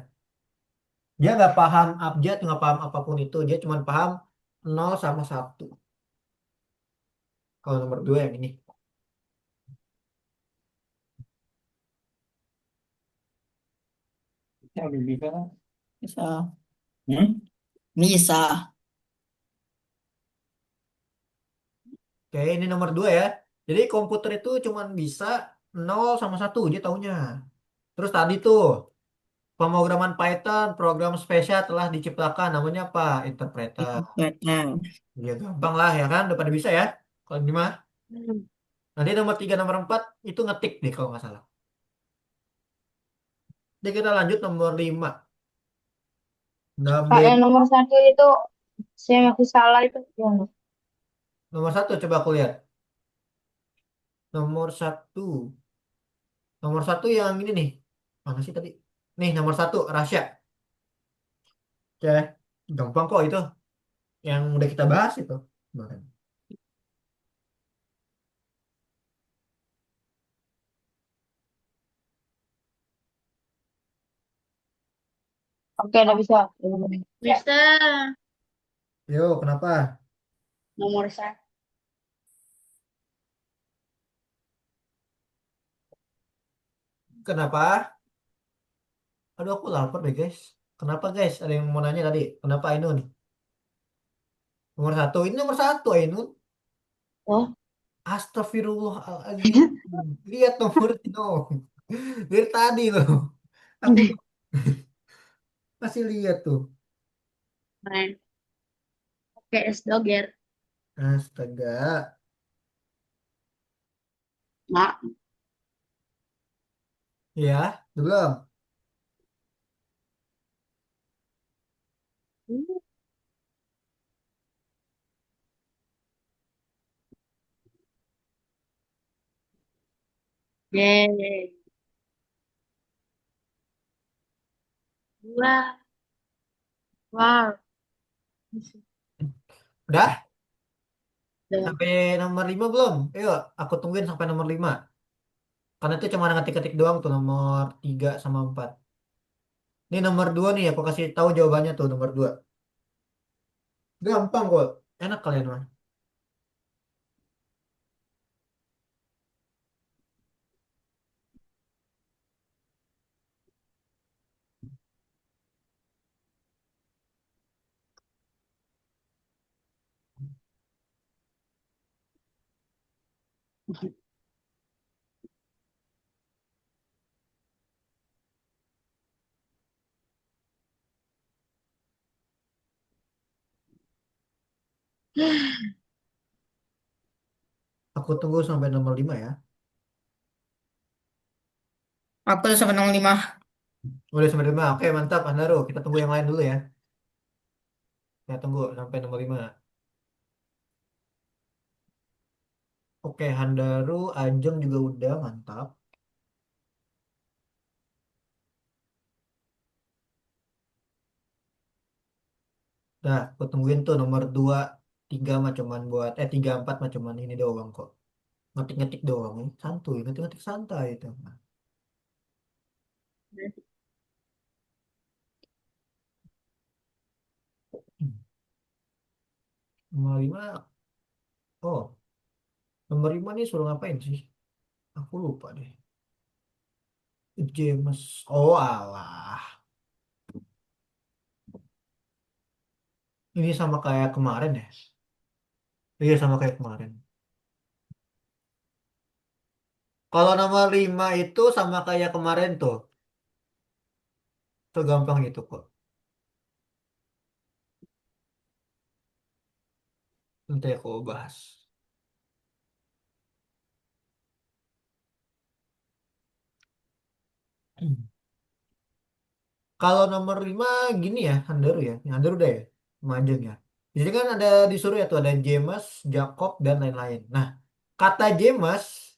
Dia nggak paham abjad, nggak paham apapun itu. Dia cuma paham 0 sama 1. Kalau nomor 2 yang ini. Ya, udah bisa kan? Bisa. Hmm? Bisa. Oke, ini nomor 2 ya. Jadi komputer itu cuma bisa 0 sama 1. Dia taunya. Terus tadi tuh, pemrograman Python, program spesial telah diciptakan. Namanya apa? Interpreter. Interpreter. Ya gampang lah ya kan. Udah pada bisa ya. Kalau ini mah. Hmm. Nanti nomor 3, nomor 4 itu ngetik deh kalau nggak salah. Jadi kita lanjut nomor 5. Kak, yang Number nomor satu itu saya masih salah itu gimana? nomor 1 coba aku lihat. Nomor satu. Nomor satu yang ini nih. Mana sih tadi? Nih nomor 1 Rasya. Oke. Gampang kok itu. Yang udah kita bahas itu. Kemarin. Oke, udah bisa. Bisa. Yo, kenapa? Nomor satu. Kenapa? Aduh, aku lapar deh, guys. Kenapa, guys? Ada yang mau nanya tadi. Kenapa Ainun? Nomor 1. Ini nomor 1, Ainun. Oh, Astagfirullahaladzim. Lihat nomor itu dong. Dari tadi loh. Aku masih lihat tuh. keren. Oke, es doger. Astaga. Mak. Ya, belum. Yeay. Dua. Wow. Udah? Udah. Sampai nomor 5 belum? Ayo, aku tungguin sampai nomor 5. Karena itu cuma ngetik-ketik doang tuh nomor 3 sama 4. Ini nomor 2 nih, aku kasih tahu jawabannya tuh nomor 2. Gampang kok. Enak kalian mah. Aku tunggu sampai nomor 5 ya. Aku tuh sampai nomor 5. Udah sampai 5. Oke, mantap, Andaro. Kita tunggu yang lain dulu ya. Kita tunggu sampai nomor 5. Oke, Handaru, Ajeng juga udah, mantap. Dah, aku tungguin tuh nomor 2, 3 mah cuman buat, 3, 4 mah cuman ini doang kok. Ngetik-ngetik doang. Santuy, ngetik-ngetik santai itu. Nomor 5, oh, nomor 5 nih suruh ngapain sih? Aku lupa deh. James. Oh, alah. Ini sama kayak kemarin ya? Iya, sama kayak kemarin. Kalau nomor 5 itu sama kayak kemarin tuh. Tuh gampang gitu kok. Nanti aku bahas. Kalau nomor 5 gini ya, Handaru ya. Handaru udah ya, Majeng ya. Jadi kan ada disuruh ya tuh ada James, Jacob dan lain-lain. Nah, kata James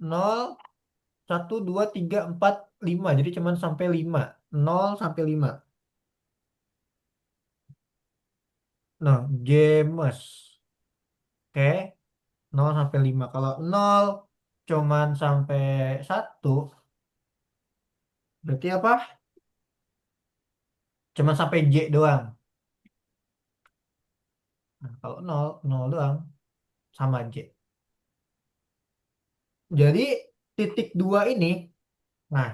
nol, satu, 2, 3, 4, 5. Jadi cuman sampai 5. Nol sampai 5. Nah, James. Oke, nol sampai 5. Kalau nol cuman sampai satu, berarti apa? Cuman sampai J doang. Nah, kalau nol, nol doang sama J. Jadi titik 2 ini, nah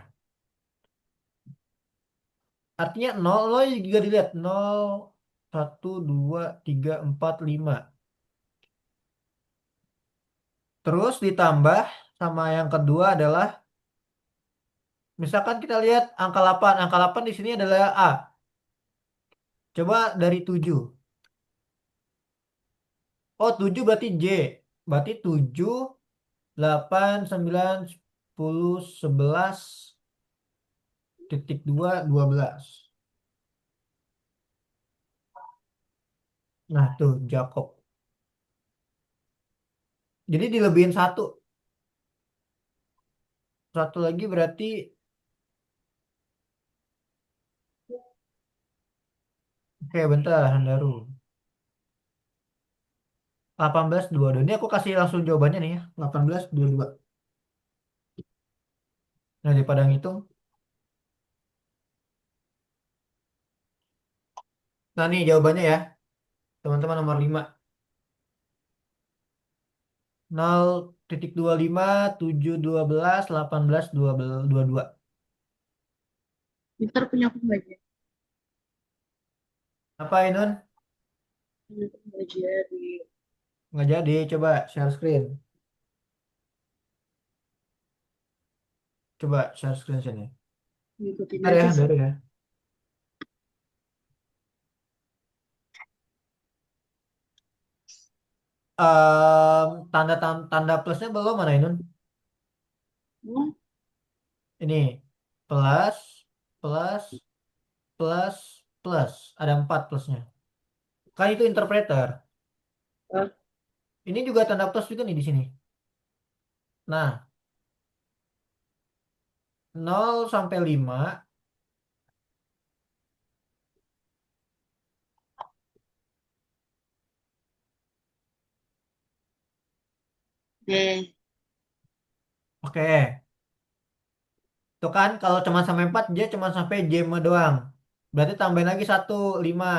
artinya nol, nol juga dilihat. Nol, satu, 2, 3, 4, 5. Terus ditambah sama yang kedua adalah, misalkan kita lihat angka 8. Angka 8 di sini adalah A. Coba dari 7. Oh, 7 berarti J. Berarti 7, 8, 9, 10, 11, titik 2, 12. Nah, tuh Jacob. Jadi dilebihin satu. Satu lagi berarti, oke bentar, Handaru. 18, 22. Ini aku kasih langsung jawabannya nih ya. 18, 22. Nah, daripada ngitung. Nah, nih jawabannya ya. Teman-teman nomor 5. 0,25, 7, 12, 18, 12, 22. Ntar punya aku nggak jadi. Apa Inun? Punya aku nggak jadi. Nggak jadi. Coba share screen. Coba share screen sini. Ngikutin Bentar ya, aja sih. Handaru ya. Tanda tanda plusnya belum mana Inun? Oh, Ini plus, plus, plus, plus. Ada 4 plusnya. Kan itu interpreter. ah, Ini juga tanda plus juga nih di sini. Nah, 0 sampai 5. eh, Oke. Tuh kan kalau cuma sampai 4 dia cuma sampai J doang. Berarti tambahin lagi 1, 5.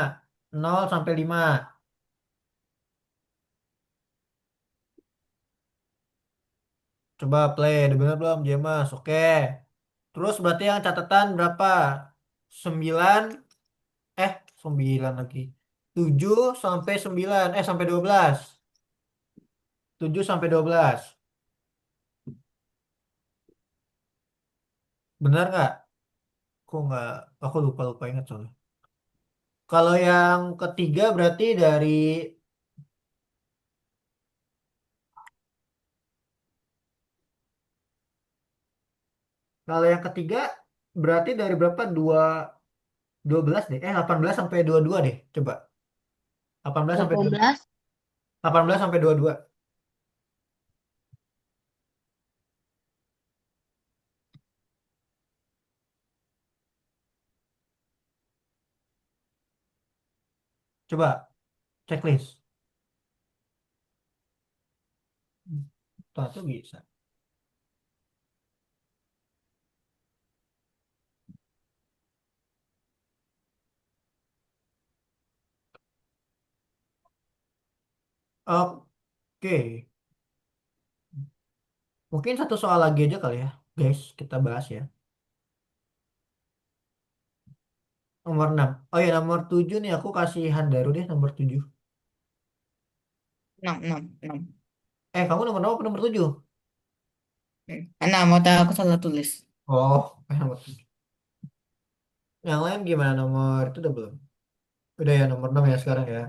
0 sampai 5. Coba play, udah bener belum Jemas? Oke. Terus berarti yang catatan berapa? 9, 9 lagi. 7 sampai 9, sampai 12. 7 sampai 12. Benar nggak? Kok nggak? Aku lupa-lupa ingat soalnya. Kalau yang ketiga berarti dari, kalau yang ketiga berarti dari berapa? 12 deh. 18 sampai 22 deh. Coba. 18 sampai 22. 18. 18 sampai 22. Coba checklist. Tuh bisa. Oke. Mungkin satu soal lagi aja kali ya. Guys, kita bahas ya. Nomor 6. Oh ya, nomor 7 nih aku kasih Handaru deh nomor 7. 6, 6, 6. Kamu nomor 6 apa nomor 7? 6, otak aku salah tulis. Oh, nomor 7. Yang lain gimana nomor itu udah belum? Udah ya nomor 6 ya sekarang ya.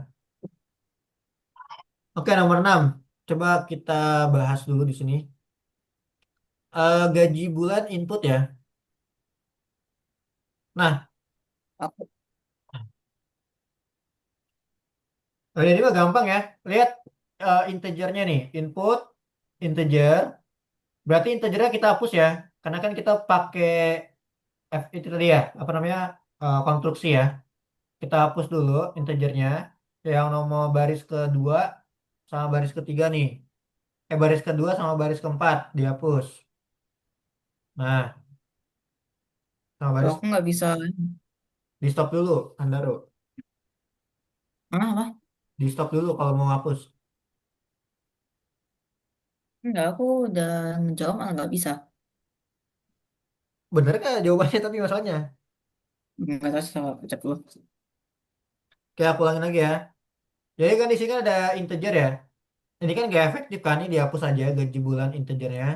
Oke, nomor 6. Coba kita bahas dulu di sini. Gaji bulan input ya. Nah, Aku. ini mah gampang ya. Lihat integernya nih. Input, integer. Berarti integernya kita hapus ya. Karena kan kita pakai F itu tadi ya, apa namanya? Konstruksi ya. Kita hapus dulu integernya. Yang nomor baris kedua sama baris ketiga nih. Baris kedua sama baris keempat dihapus. Nah, sama Tuh, baris aku nggak bisa. di stop dulu, Andaro. Ah, apa? Di stop dulu kalau mau hapus. Enggak, aku udah menjawab malah nggak bisa. Bener nggak jawabannya tapi masalahnya? Nggak tahu, saya cek dulu. Oke, aku ulangin lagi ya. Jadi kan di sini kan ada integer ya. Ini kan gak efektif kan, ini dihapus aja gaji bulan integernya.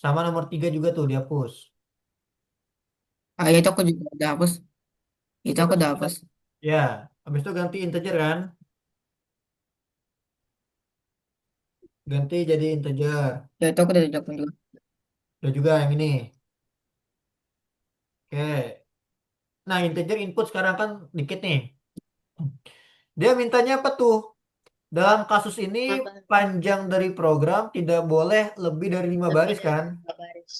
Sama nomor 3 juga tuh dihapus. Ah, ya, itu aku juga udah hapus. Itu aku Terus, udah hapus. ya, habis itu ganti integer kan. Ganti jadi integer. Ya, itu aku udah jawab juga. Udah juga yang ini. Oke. Nah, integer input sekarang kan dikit nih. Dia mintanya apa tuh? Dalam kasus ini Apa? panjang dari program tidak boleh lebih dari 5 Lebih baris dari kan? 5 baris.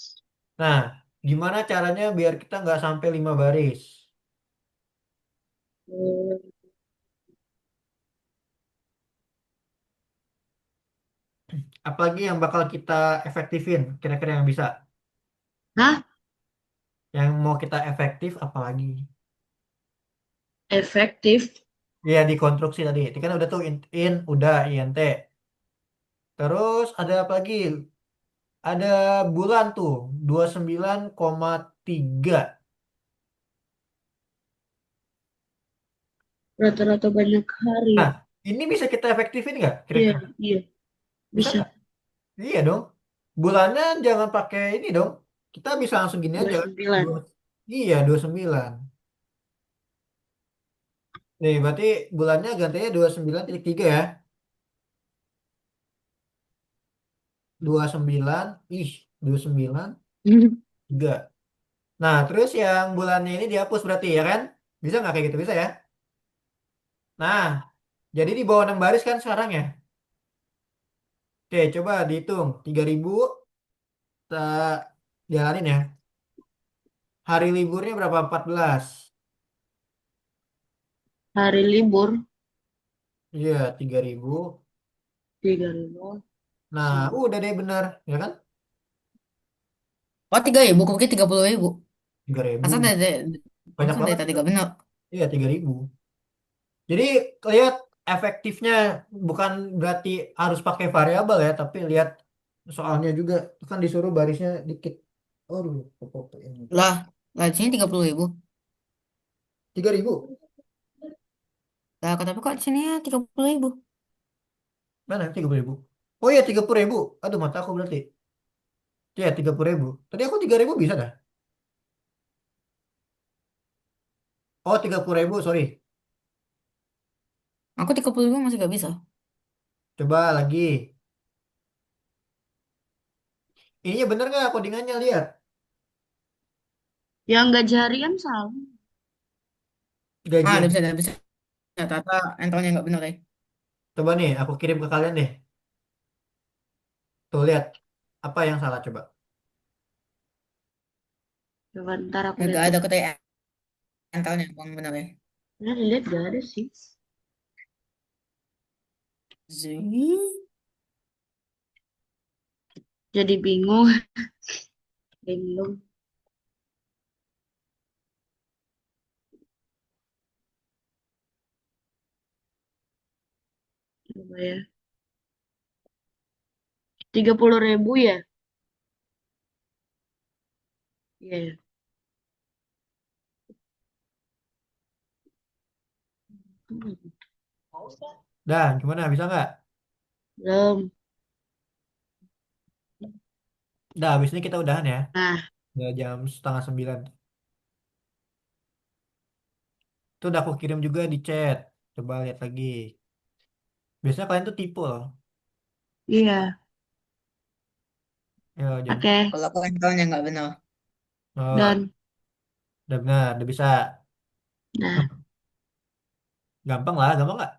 Nah, gimana caranya biar kita nggak sampai 5 baris? Hmm. Apalagi yang bakal kita efektifin? Kira-kira yang bisa. Hah? Yang mau kita efektif apalagi? Efektif. Ya di konstruksi tadi. Itu kan udah tuh in udah int. Terus ada apa lagi? Ada bulan tuh 29,3. Rata-rata banyak hari. Nah, ini bisa kita efektifin nggak Iya, kira-kira? iya. Bisa Bisa. nggak? Iya dong. Bulannya jangan pakai ini dong. Kita bisa langsung gini dua aja kan. sembilan Dua- Iya, 29. Nih, berarti bulannya gantinya 29,3 ya. 29, ih, 29,3. Nah, terus yang bulannya ini dihapus berarti ya kan? Bisa nggak kayak gitu? Bisa ya? Nah, jadi di bawah 6 baris kan sekarang ya? Oke, coba dihitung. 3.000 kita jalanin ya. Hari liburnya berapa? 14. Hari libur Iya, 3.000. 3.000. Nah, udah deh bener. Ya kan? Oh, 3.000. Aku pikir 30.000. 3.000. Masa Banyak masa dari banget tadi itu. gak benar. Iya, 3.000. Jadi, lihat efektifnya bukan berarti harus pakai variabel ya, tapi lihat soalnya juga. Itu kan disuruh barisnya dikit. Aduh, kok ini. Lah, lah di sini 30.000. 3.000. Lah, tapi kok di sini ya 30.000. Mana? 30.000. Oh iya, 30.000. Aduh, mata aku berarti. Iya, 30.000. Tadi aku 3.000 bisa dah. Oh, 30.000, sorry. Aku 30.000 masih gak bisa. Coba lagi. Ininya bener nggak codingannya? Lihat. Yang gaji harian salah. Ah, Gajian. udah bisa. Tata enternya nggak benar ya. Coba nih, aku kirim ke kalian deh. Tuh, lihat. Apa yang salah coba? Coba ntar aku lihat Nggak deh. ada kata enternya bang benar ya. Nah, dilihat gak ada sih. Zing. Jadi bingung. Bingung. Coba ya. 30.000 ya? Iya ya. Dah, gimana? Bisa nggak? Belum. Dah, habis ini kita udahan ya. Nah, Udah jam setengah 9. Itu udah aku kirim juga di chat. Coba lihat lagi. Biasanya kalian tuh tipe loh. iya. Ya, jam. Oke. Kalau aku enternya nggak benar. Oh, Dan, udah benar, udah bisa. nah, Gampang lah, gampang nggak?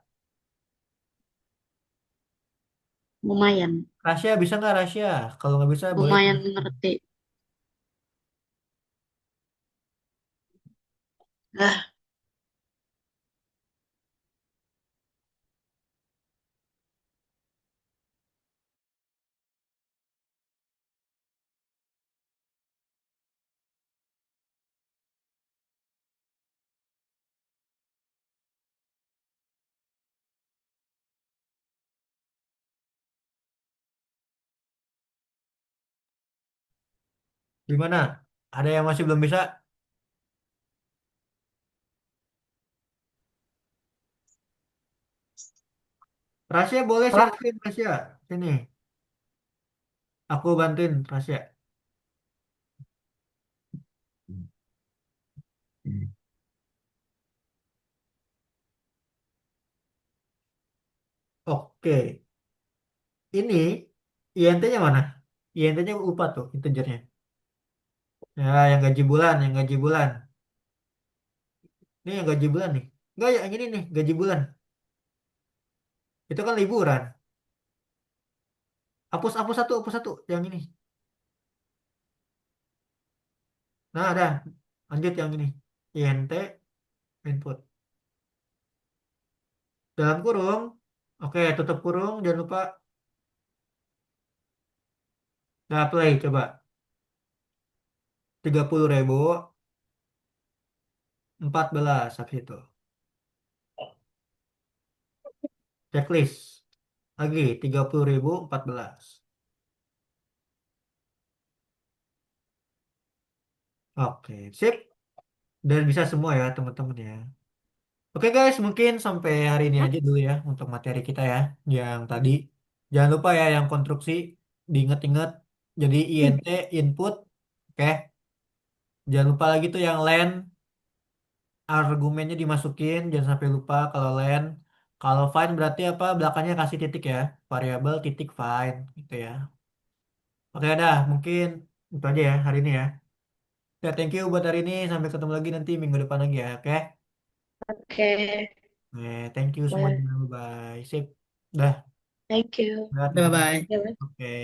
lumayan, Rasya bisa nggak Rasya? Kalau nggak bisa boleh. lumayan ngerti. Ah, Gimana? Ada yang masih belum bisa? Rasya boleh saya bantuin Rasya. Sini, aku bantuin Rasya. Oke, ini INT-nya mana? INT-nya lupa tuh integernya. Ya, yang gaji bulan, yang gaji bulan. Ini yang gaji bulan nih. Enggak, yang ini nih, gaji bulan. Itu kan liburan. Hapus satu, yang ini. Nah, ada. Lanjut yang ini. INT input. Dalam kurung. Oke, tutup kurung. Jangan lupa. Nah, play coba. 30.000. 14 habis itu. Checklist. Lagi 30.000 14. Oke, sip. Dan bisa semua ya teman-teman ya. Oke guys, mungkin sampai hari ini aja dulu ya untuk materi kita ya. Yang tadi. Jangan lupa ya yang konstruksi. Diinget-inget. Jadi INT, input. Oke. Jangan lupa lagi tuh yang len. Argumennya dimasukin. Jangan sampai lupa kalau len. Kalau find berarti apa? Belakangnya kasih titik ya. Variabel titik find. Gitu ya. Oke dah, mungkin itu aja ya hari ini ya. Ya, thank you buat hari ini. Sampai ketemu lagi nanti minggu depan lagi ya. Oke. oke, Thank you well, semuanya. Bye. Sip. Dah. thank you. Dah, Bye teman-teman. bye. Ya, Oke.